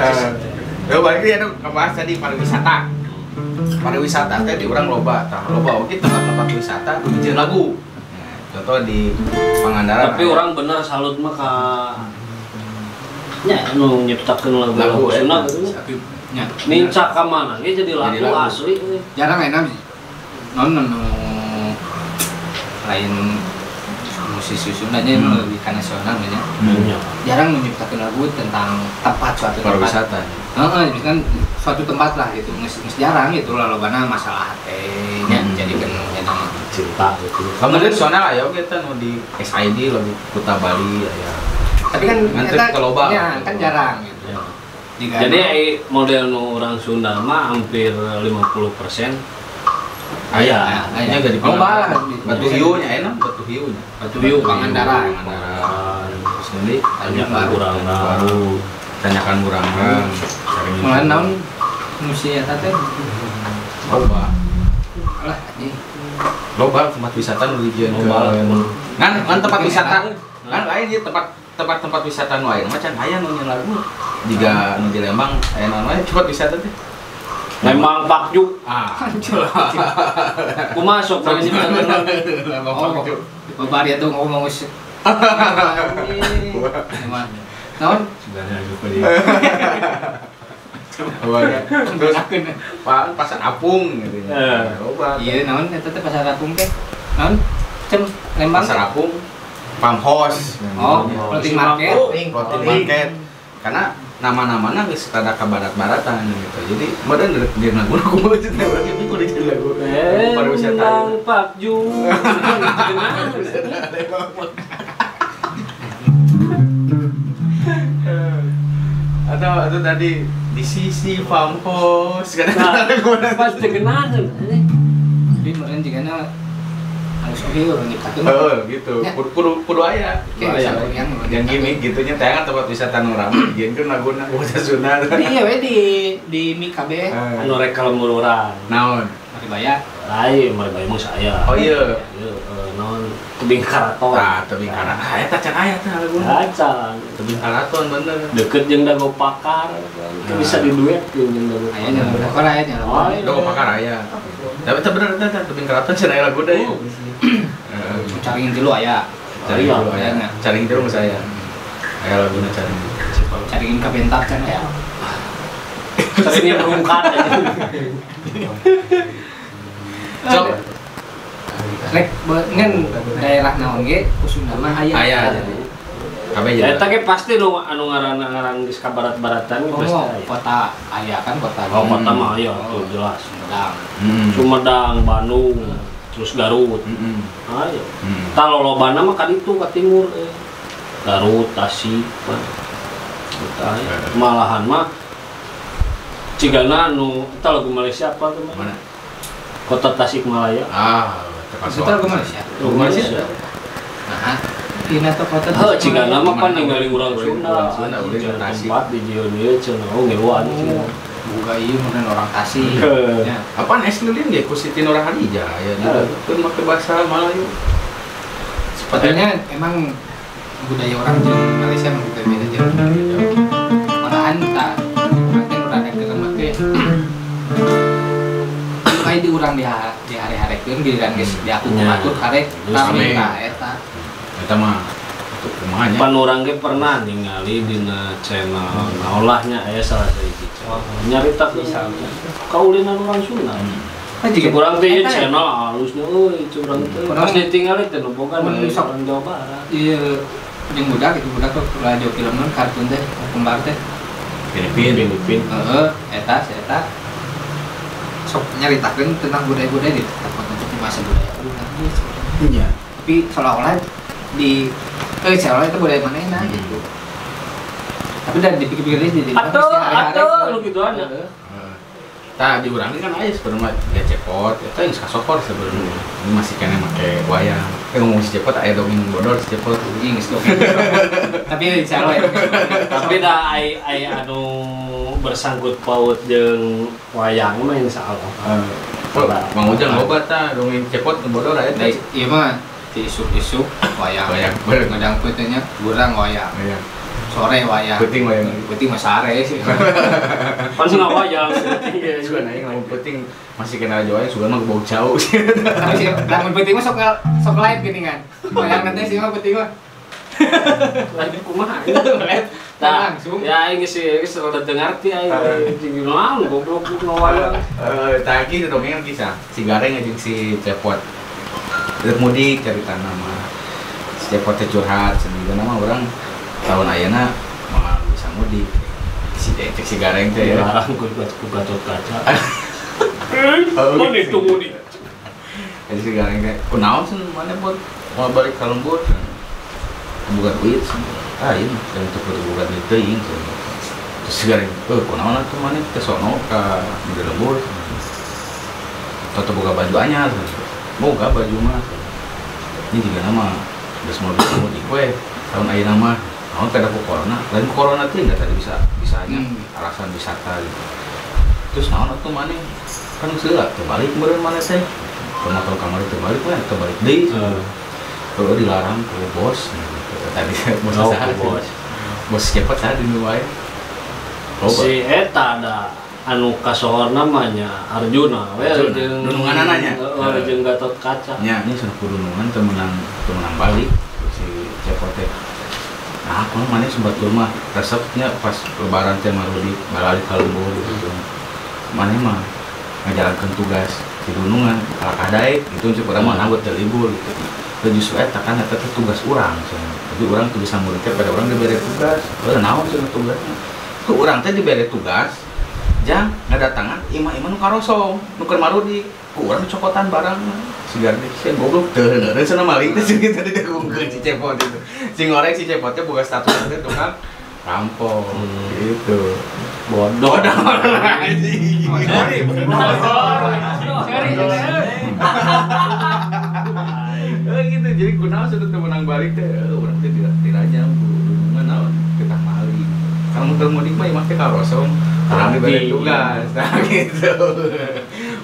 ya balik ya ngebahas tadi pariwisata. Pariwisata teh di urang loba, tah loba oge tempat-tempat wisata bikin lagu. Contoh di Pangandaran. tapi orang bener salut mah ka nya nu nyiptakeun lagu sunah gitu Nya, nincak ka mana ge jadi lagu asli jarang enak non lain musisi Sundanya lebih ke nasional ya. Jarang menciptakan lagu tentang tempat suatu tempat. Pariwisata. Kan suatu tempat lah gitu geus jarang gitu lolobana masalah teh-nya jadi kan eta mah cinta gitu. Kamu lihat soalnya ayo kita nu di SID lagi Kuta Bali ya. tapi kan Ngantri ke loba. ya, kan jarang gitu Ya. Jika Jadi model nu orang Sunda mah hampir 50% aya. Aya jadi loba lah batu hiunya enak batu hiunya. batu hiu Pangandaran Terus nanti Tanyakan baru. kurang baru tanyakan kurang mulai naon musia eta teh loba lah ini loba tempat wisata nu dijieun Loba lah. ngan tempat wisata kan lain ieu tempat wisata nu aya macan aya nu lagu jika nu di Lembang aya naon we tempat wisata teh Memang Pakju. Aku masuk kalau nyebutkan oh babar ya tuh ngomong usik naon sebenarnya lupa dia. terus pasar apung gitu loba iya naon eta teh pasar apung teh naon cem Lembang pasar apung Pamhos oh floating market Floating market karena nama-namana geus kada ka barat-baratan gitu. Jadi badan di lagu aku cerita lagi itu di lagu. Pariwisata. Bang Pakju. Atau tadi di sisi Pamhos Nah, pas tegenahan. jadi meureun jigana harus oke orang nyiptakeun Oh gitu. Kudu aya. Oke, Yang gimmick gitu nya teh kan tempat wisata nu rame jeung laguna bahasa Sunda. iya we di MIKB Anu rek kalembur urang. Naon? mari bayar Lain mari bae mah saya. Oh iya. Non tebing karaton. Tah tebing karaton. Eta can aya teh laguna. Acan. Tebing karaton bener. Deket jeung Dago Pakar. Itu bisa diduetkeun jeung Dago aya nya pokor aya nya Oh, iya. Dago Pakar aya. Tapi teh bener teh tebing karaton can aya laguna ya. caringin dulu aya Cari Iya, dulu aya. Cari dulu saya. Aya laguna cari. caringin ka bentar can aya Sering berungkat aja. So, rek ngan daerah naon ge kusuna mah aya aya jadi. Kabeh Ya jadi. eta ge pasti nu anu ngaran-ngaran di kabarat-baratan oh pasti aya. kota aya kan kota Oh, kota mah aya tuh jelas. Sumedang Sumedang, Bandung, terus Garut. Heeh. Ayo. Tah lolobana mah ka ditu ka timur Garut, Tasik, mah. Eta aya. Malahan mah cigana anu eta lagu Malaysia apa tuh? Mana? Kota Tasikmalaya. itu lagu Malaysia Lagu Malaysia. nah dina teh kota Oh, cigana mah kan ningali urang Sunda. Sunda, urang Di Tasik. tempat di dieu ieu cenah oh ngeluan cenah. buka ieu mun orang Tasik Heuh. ya Apaan es lilin ge ku Siti Nurhaliza ya juga kan make bahasa Melayu. sebetulnya emang budaya orang jeung Malaysia mah beda jauh malahan tak urang teh urang dekeun make kayak di urang di hari-harikeun giliran geus diaku kumatur karek rame ka eta Eta mah untuk rumahnya. Pan urang ge pernah ningali dina channel naolahnya aya salah sahiji channel. Nyarita kaulinan urang Sunda. kan Jika juga kurang teh ieu channel halusnya euy curang teh. Urang- Pas ditinggali teh nu boga Mun dari sok- orang Jawa Barat. iya jeung budak itu budak tuh radio filmnya kartun teh kembar teh Filipin. heeh eta sok nyaritakeun tentang budaya-budaya di tempat untuk masa budaya urang Iya. tapi seolah-olah di seolah itu budaya mana enak gitu tapi dan dipikir-pikir di Atuh lu gitu ada. Tah di urang kan aya sebenarnya ya cepot, eta geus kasopor sebenarnya. Ini masih kena make wayang. Ngomong si cepot aya dongeng bodor si cepot. anjing geus tapi insyaallah ya Tapi da ai anu bersangkut paut jeung wayang mah insyaallah. Mang Ujang loba tah dongeng cepot nu bodor aya teh. iya mah di isuk-isuk wayang Wayang. ngadang peuteungnya burang wayang Aya. sore wayang Penting wayang. penting mah sare sih Pan sing wayang. Sugan aing lamun penting masih kenal Jawa yang sugan mah bau jauh. tapi sih lamun penting mah sok live gini kan wayang nanti sih mah penting mah Lagi kumaha? live Tah, langsung ya aing geus rada teu ngarti aing. Jeung naon goblok nu wayang. Tah kitu dongeng kisah si Gareng jeung si Cepot. Rek mudik cerita nama. Si Cepot teh curhat sendiri nama orang tahun ayeuna mau bisa mudik. Si si gareng teh ya. Larang ku Gatot Kaca. Oh, Mana gitu. itu mudi? Jadi si gareng teh kunaon sih mana buat mau balik ke lembur. Bukan duit sih. Ah ini yang untuk bukan duit teuing. Terus si gareng, kunaon atuh mana teh sono ka di lembur. Toto boga baju anyar. Boga baju mah. Ini juga nama geus mudik we tahun ayeuna mah. Naon kada ku corona. Lain corona teh enggak tadi bisanya alasan wisata gitu. Terus naon atuh maneh? Kan seula terbalik meureun maneh teh. Motor kamar terbalik we terbalik deui. Kalau dilarang ku bos. Tadi bos saha bos. Bos cepet saha di nu wae. Si eta ada anu kasohor namanya Arjuna, Nununganana nya. Jeung Gatot Kaca. Nya ini sana kudunungan teu menang balik si Cepot teh. Nah, aku mana sempat rumah resepnya pas lebaran teh marudi balik ka lembur gitu. Mana mah ngajalankeun tugas di dunungan ala kadaek gitu cek urang mah nanggut teh libur gitu. Teu justru eta kan eta teh tugas urang cenah. Jadi urang teu bisa murid pada urang dibere tugas. Naon cenah tugasna? Ku urang teh dibere tugas jang ngadatangan imah-imah nu karosong nu keur marudi ku urang cokotan barang si gardi si goblok teu heureun cenah maling teh sing tadi dikungkeun si Cepot itu si ngorek si Cepot teh boga status teh tukang rampok gitu Bodoh. anjing gitu jadi kunaon sudah teu menang balik teh urang teh tidak nyambung naon kita maling kalau muter mudik mah imah teh karosong orang diberi tugas, nah gitu.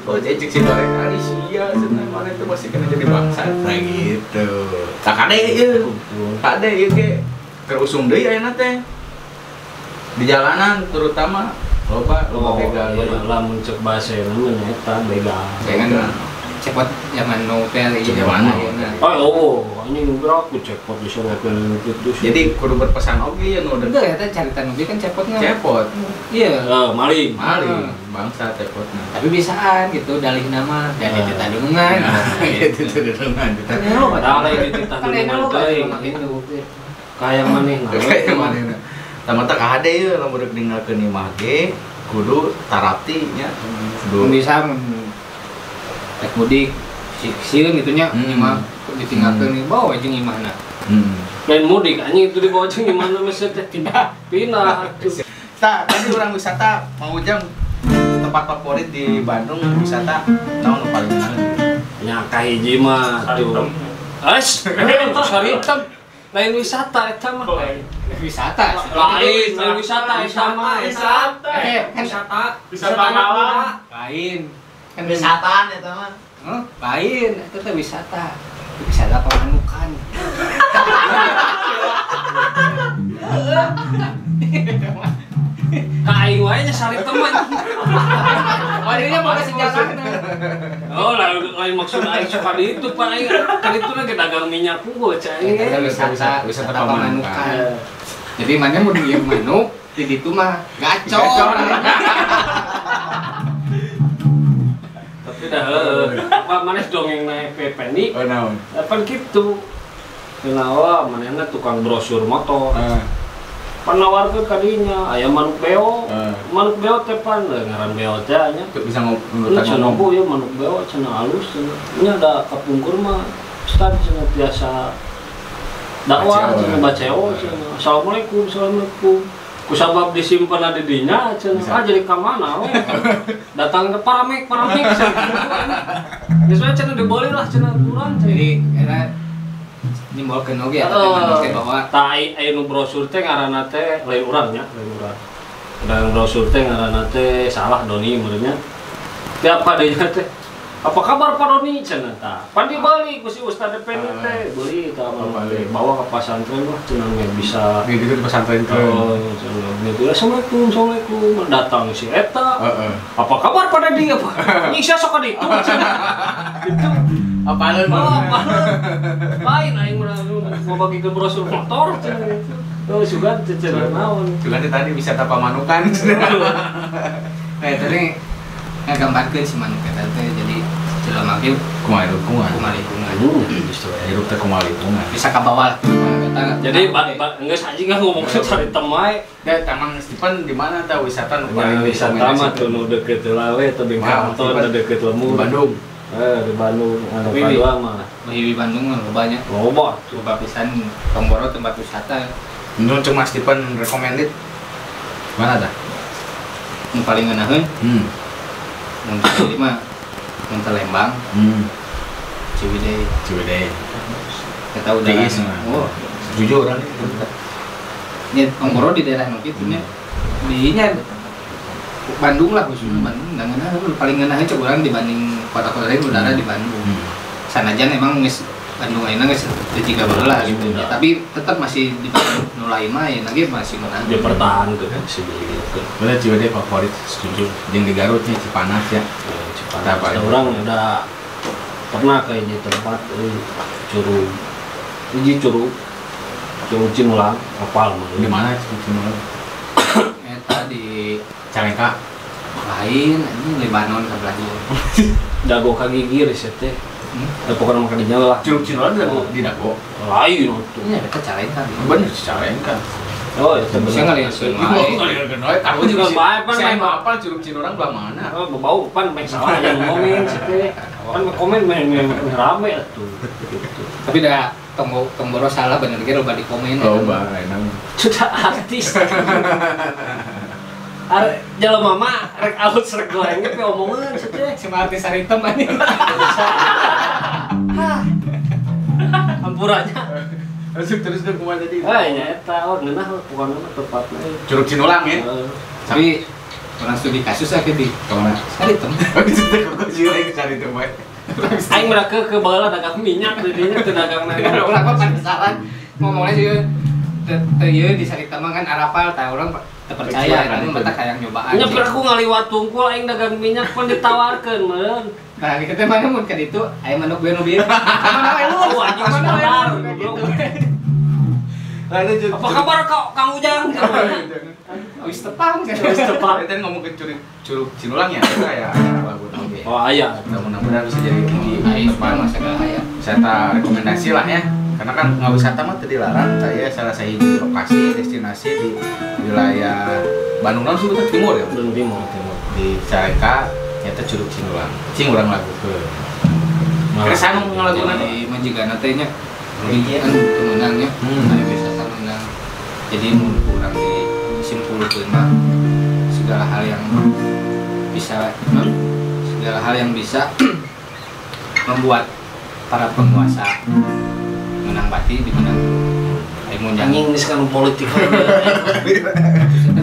Oh cecik si goreng hari sia, senang mana itu masih kena jadi bangsat, nah gitu. Tak ada ya ke terusung deh ya teh di jalanan terutama loba begal. Lamun cek bahasa namanya eta begal. Jangan Cepot zaman novel Zaman now. Ini berat ku Cepot bisa ngelakuin gitu. Jadi kudu berpesan oke ya nu enggak ya cerita novel kan Cepotnya. Cepot. Iya. Maling. Bangsa Cepotna. Tapi bisaan gitu dalih nama dari tita dunungan. Itu dunungan. Padahal ini kita dunungan teh itu. Kayak maneh. Kayak maneh. Tamata ka hade ye lamun rek ninggalkeun imah ge kudu tarapti nya. Kudu bisa rek mudik sieun gitunya imah ditinggalkeun bawa jeung imahna. Lain mudik anjing itu dibawa jeung imahna mesti teh pindah. Tadi orang wisata mau ujang tempat favorit di Bandung wisata naon nu paling menarik? Nya kahiji mah tuh. Saritem. Lain wisata eta mah. Wisata. Lain wisata eta mah. Wisata alam. Lain. Kan Wisataan eta mah. Lain, itu teh wisata. Wisata pemanukan. Kain wae nya saritem mah. Wadinya mau sejarahna. Oh, lain maksud aing suka di itu Pak aing. Kan itu lagi dagang minyak unggul cai. Wisata pemanukan. Jadi mana mau diem manuk, di ditu mah gacor. Tapi dah apa maneh dongeng naik pepeni. Oh naon? Apa gitu. Kenawa manehna tukang brosur motor. Panawarkeun kadinya aya manuk beo. Manuk beo teh pan ngaran beo teh nya. Bisa ngomong. Cenah bu ya manuk beo cenah alus cenah. Nya ada kapungkur mah ustad cenah biasa dakwah cenah baceo cenah. Assalamualaikum. Kusabab disimpen di dinya cenah. Jadi ka mana we? Datang ke paramek cenah. Geus we cenah dibeli lah cenah kurang cenah. Jadi era nimbolkeun oge atau manuk teh bawa tai aya nu brosur teh ngaranna teh lain urang nya, lain urang. Dan brosur teh ngaranna teh salah Doni meureunnya. Tiap kadenya teh apa kabar Pak Doni cenah tah. Pan dibeli ku si Ustad DPD teh, beli tah bawa ke pesantren lah cenah bisa. Gitu di pesantren ke. Oh, cenah gitu. Assalamualaikum. Datang si eta. Apa kabar Pak Dedi apa? Nyiksa sok ka ditu cenah. Gitu. Apaan Lain aing mau bagikeun brosur motor cenah gitu. Oh, sugan cenah naon. Juga tadi wisata pamanukan. kayak tadi ngagambarkeun si manuk eta teh jadi jelema ge Kumaha lingkungan. kumaha lingkungan. Justru Hirup teh kumaha lingkungan. Bisa kabawa kota. Jadi enggak saja kan ngomong cari temai. Ya Taman Stephen di mana tah wisata nu Yang wisata mah tuh nu deket Lawe atau di kantor atau deket di Lemur. Bandung. Di Bandung, anu Tapi kadua mah. Di Bandung mah banyak. Loba. Loba pisan Tonggoro tempat wisata. Nu cuma Stephen recommended. Mana tah? Yang paling ngeunaheun mun tadi mah mun teh Lembang, Ciwidey. Kita udah Tiis mah. oh, Jujur orang nya Tonggoro di daerah nu kitu nya. Dinya Bandung lah khususnya Bandung dan paling ngeunaheun cek urang dibanding kota-kota lain udara di Bandung. Sanajan emang geus Bandung ayeuna geus teu jiga baheula gitu. Ya, tapi tetap masih di Bandung nu lain mah ya lagi masih menang. Dia pertahankan kan si beli itu. Bener Ciwidey favorit setuju. Jeung di Garut nya Cipanas ya. Cipanas. Orang udah pernah kayaknya tempat Curug. Ini Curug Cinulang apal mah. Di mana Cinulang? Eta di Calengka. lain anjing Lebanon sebelah dia. Dago kagigir teh. Da pokona makan di nyawa lah. Curug Cinulang di Dago. Lain tuh. Nya eta Calengka. Bener Calengka. Oh, itu Bisa benar. ngalieukeun Kali wae. kenal kalau juga bae, pan, saya main. mah apal Curug Cinulang belah mana? Oh, bau pan main salah yang ngomongin teh. Kan komen main rame atuh. Gitu. Tapi da Tonggoro salah bener ge loba di komen. Loba enak. Sudah artis. Jalan mama rek out rek goreng ge omongan teh. Cuma artis Aritem anjing. Ampurannya. Masuk terus ke kumaha tadi. Nya eta ngeunah pokona mah tepatna. Curug Cinulang ya. Tapi orang studi kasus aja di Kemana? Aritem. Oh di situ kok cilik cari tuh bae. Aing mereka ke baheula dagang minyak didinya teu dagang Udah ulah kok penasaran ngomongnya sih teu ieu di Sarita mah kan arapal tah urang teu percaya eta mah matak hayang nyobaan. Nya pernah aku ngaliwat tungkul aing dagang minyak pun ditawarkeun meureun. Nah, kita teh mana mun ka ditu aya manuk bieu nu bieu. Mana wae lu? Oh, anjing sebentar. Apa kabar Kang Ujang? Wis tepang kan. Wis tepang. Kita ngomong ke Curug Cinulang ya, itu kayak lagu oke. Oh, aya. Mudah-mudahan bisa jadi di Depan depan masa aya. wisata rekomendasi lah ya. Karena kan nggak wisata mah teu dilarang, saya salah satu lokasi destinasi di wilayah Bandung langsung betul timur ya. Bandung Timur. Di Calengka nyata Curug Cinulang. Cing urang lagu ke. Keresan ngalagunan Di manjigana teh nya kan temenangnya aya wisata menang. Jadi mun urang disimpulkeun mah segala hal yang bisa membuat para penguasa menang bati di menang mun Anjing geus kan politik.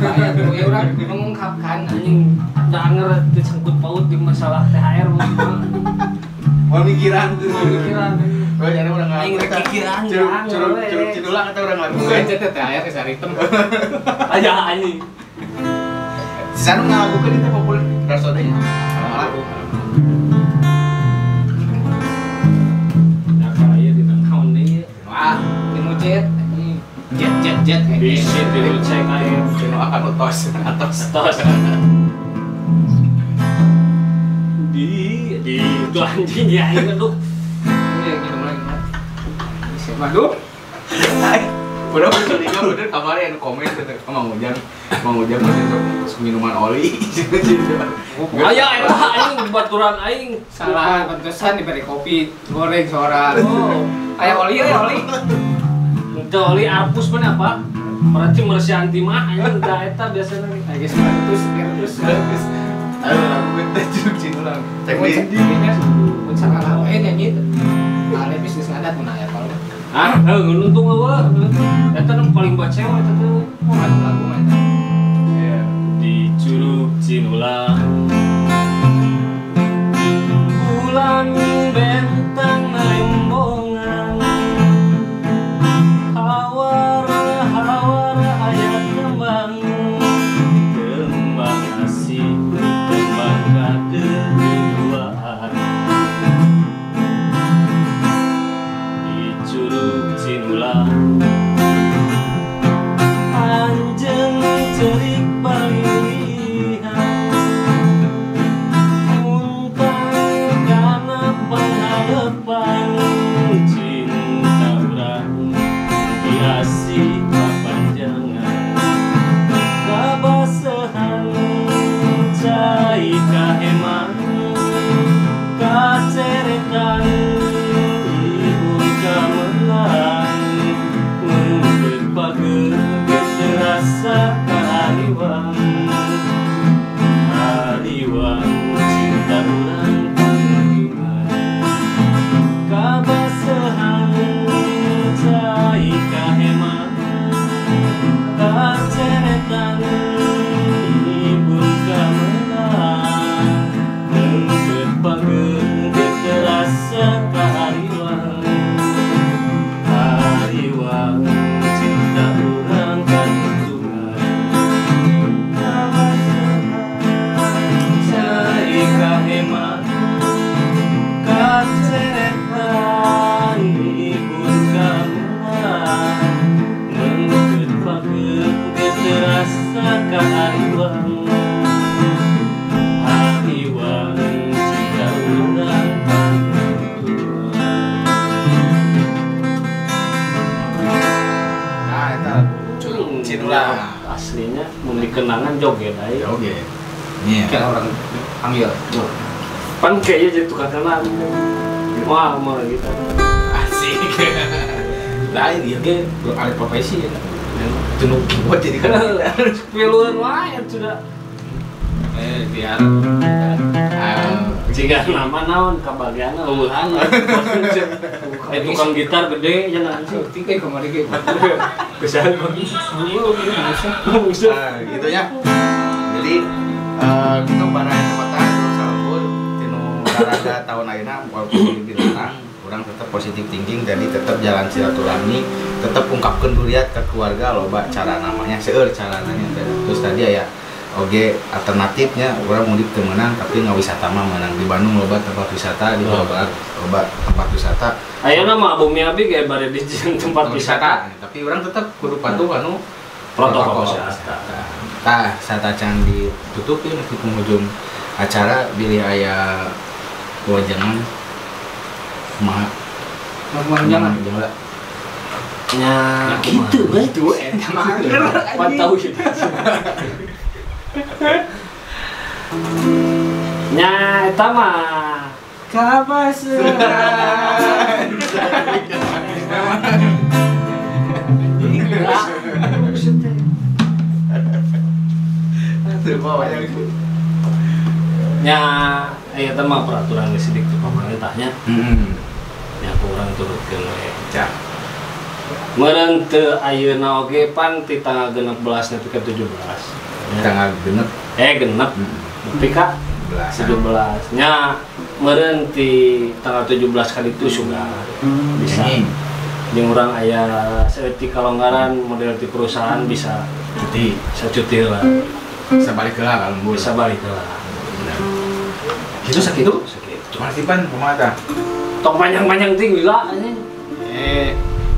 aya tuh ya urang mengungkapkan Anjing danger disangkut paut di masalah THR mah. mau mikiran tuh. Pikiran. Oh, jadi orang Aing ngaku. rek pikiran, Curug jangan, we. Cinulang atau orang ngaku. bukan teh aya ke Saritem. Aya anjing. Si Sanu ngagukeun itu populer rasodanya. Lagu. Nah, kalau ieu di tahun ieu. Wah, Di mujet jet Bisi di cek air. Cino akan utos atas. Tos. Di itu anjing ya ini lu. Iya gitu lagi. Waduh. Udah curiga bener kemarin komen Mang Ujang masih sok minuman oli. Aya eta aing baturan aing Salah pantesan diberi kopi goreng seorang. Oh, Aya oli. itu oli arpus mana apa? Berarti bersih anti mah anjing da eta biasana Lagi 100. Ayo lagu kita Curug Cinulang. Cek di Nya pun salah lain yang gitu. Ale bisnis ngadat mun aya kalau. ah untung eueuh eta nu paling bacewa eta tuh Lagu mah. di Curug Cinulang bulan bentang rembongan hawara aya tembang asih tembang kadeluan di Curug Cinulang anjeun cerik palihan muntah kana aslinya mun dikenangan joget aja. Oke. Iya. Kayak orang ambil. Pan kayaknya jadi tukang kenal. Wah, mau gitu. Asik. Lain dia ge alih profesi ya. Tunuk buat jadi kan. Piluan wae sudah. Biar Jika nama naon kabagianna eueuhan. Tukang gitar gede jangan sih. tingkai kemarin kayak Kesan Gitu ya. Jadi kita barang tempatan terus sambut tinu rada tahun ayeuna walaupun di binatang orang tetap positif thinking jadi tetap jalan silaturahmi tetap ungkapkeun duriat ke keluarga loba cara namanya seueur cara namanya terus tadi aya oge alternatifnya orang mudik teu meunang tapi ngawisata mah meunang di Bandung loba tempat wisata di Jawa Barat loba tempat wisata ayeuna mah bumi abi ge bare di tempat wisata tapi orang tetap kudu patuh anu protokol kesehatan. Tah saat can ditutupin di penghujung acara bilih aya wajangan mah jangan jangan Nya gitu gitu mah pantau gitu. Nya eta mah kabasuran nya eta mah peraturan geus sidik ti pamarentahnya. Nya kurang turutkeun we. cak Meureun teu ayeuna oge pan ti tanggal 16 nepi ka 17. tanggal genep Genep. Nepi ka 17. Nya meureun ti tanggal 17 kali itu sudah bisa. Jeung urang aya saeutik kalonggaran model ti perusahaan bisa cuti cuti lah. bisa balik heula ka lembur Bisa balik lah. itu sakitu Sakitu. martipan kumaha Tong panjang-panjang ting gila anjing.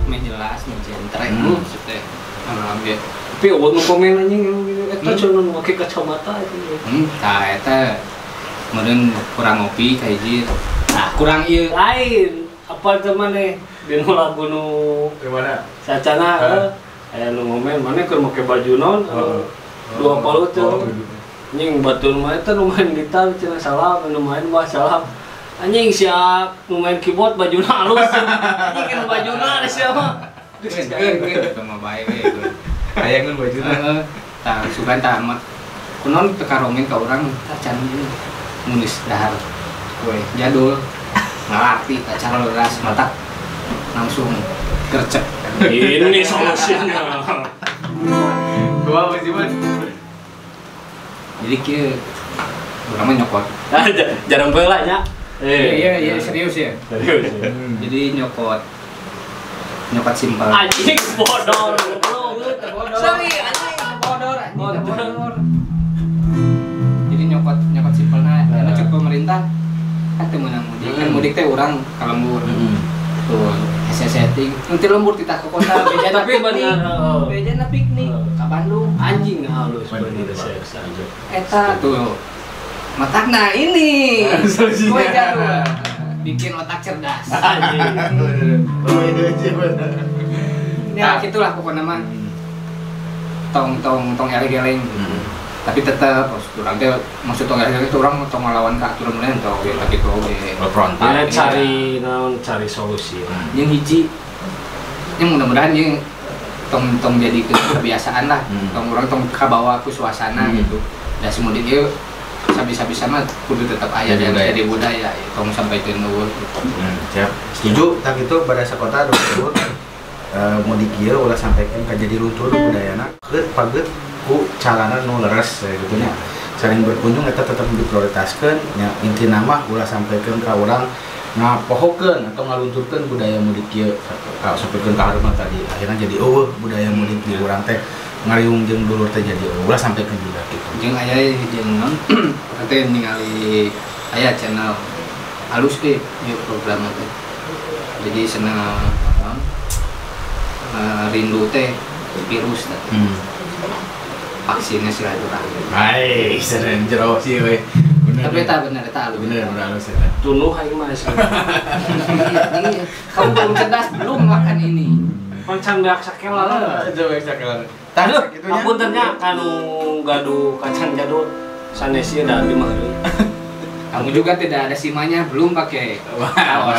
menjelas mencentrek maksudnya ambil Tapi eueuh nu komen anjing eta cenah nu make kacamata itu. tah eta meureun kurang ngopi ka hiji nah kurang ieu Lain apa teh maneh dinu lagu nu gimana sacana aya nu ngomen maneh keur make baju naon dua palu teh. Anjing batur mah eta nu main gitar cenah salam nu main mah salam. Anjing siap nu main keyboard bajuna halus. Anjing kan bajuna sia mah. itu mah bae we kayangan bajuna tah sugan tah amat kunon teu karomen ka urang tah can munis dahar we jadul ngarti tah cara leras matak langsung gercep Ini solusinya. gua masih man jadi kieu urang mah nyokot Jarang baheula nya. iya serius ya Serius. jadi nyokot simpel Anjing bodor. Sorry anjing. bodor jadi nyokot simpelna karena cek pemerintah kan teu meunang mudik kan mudik teh urang ka lembur tuh setting nanti lembur kita ke kota beja Tapi bener. beja piknik ka Bandung Anjing halus Bener, bener Pak. seksa. eta tuh matakna ini Solusinya. gue jadul bikin otak cerdas oh itu aja bener ya gitulah pokoknya mah tong eleng-eleng tapi tetap orang teh maksud tong eleng itu orang tong ngelawan ke aturan lain tong gitu oge frontal Mana cari solusi. yang hiji yang mudah-mudahan yang tong jadi kebiasaan lah tong kabawa ku suasana gitu dan semua dia bisa mah kudu tetap aya dan jadi budaya tong sampaikan nuwun siap setuju tak itu pada sekota tersebut mudik ieu ulah sampaikan ka jadi runtuh budayana geut pageut ku calana nu leres gitu nya saling berkunjung eta tetep diprioritaskeun nya intina mah ulah sampaikan ka urang ngapohokeun atau ngalunturkeun budaya mudik ieu sampaikeun ka hareup tadi akhirnya jadi eueuh budaya mudik di urang teh ngariung jeung dulur teh jadi ulah sampaikan juga gitu jeung aya jeung non teh ningali aya channel halus deh ieu program teh jadi senang rindu teh virus teh vaksinnya silaturahmi hai seren jero sih we tapi eta bener eta halus bener halus eta Tunuh aing mah sih. kamu belum cerdas belum makan ini Pancan beak sakela lah. coba sakelar Tah Aduh, sakitunya. apuntennya kanu gaduh kacang jadul sanes ieu da di mah deui. Kamu juga tidak ada simanya, belum pakai.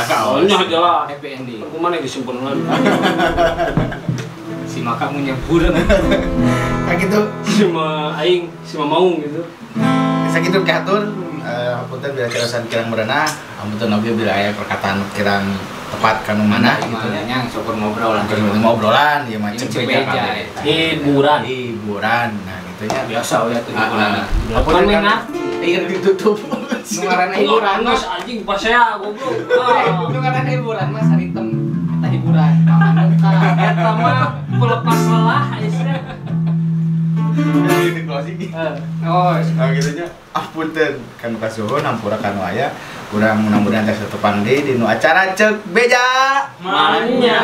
Soalnya adalah happy ending. kumaha disimpen lagi. Sima kamu nyebur. Kayak gitu. Sima aing, sima maung gitu. Sakitu katur apunten bila carasan kirang merenah, apunten oge bila aya perkataan kirang tepat kanu mana gitu nya. Yang syukur ngobrol lah. Terus ngobrolan ya macam Yang beja. Hiburan. Nah gitu nya. Biasa ya tuh hiburan. Apunten kan ingin ditutup. Nu ngaranna hiburan Mas mas. anjing pas saya goblok. Nu ngaranna hiburan mas haritem. Eta hiburan. Paman Eta mah pelepas lelah isna. Ini closing. Oh, Nah gitu nya. Apunten kan kasuhun hampura kanu aya. Urang mudah-mudahan tes tepan deui di nu acara Ceuk Beja. Manya.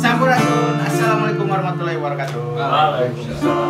Sampurasun. Assalamualaikum warahmatullahi wabarakatuh. Waalaikumsalam.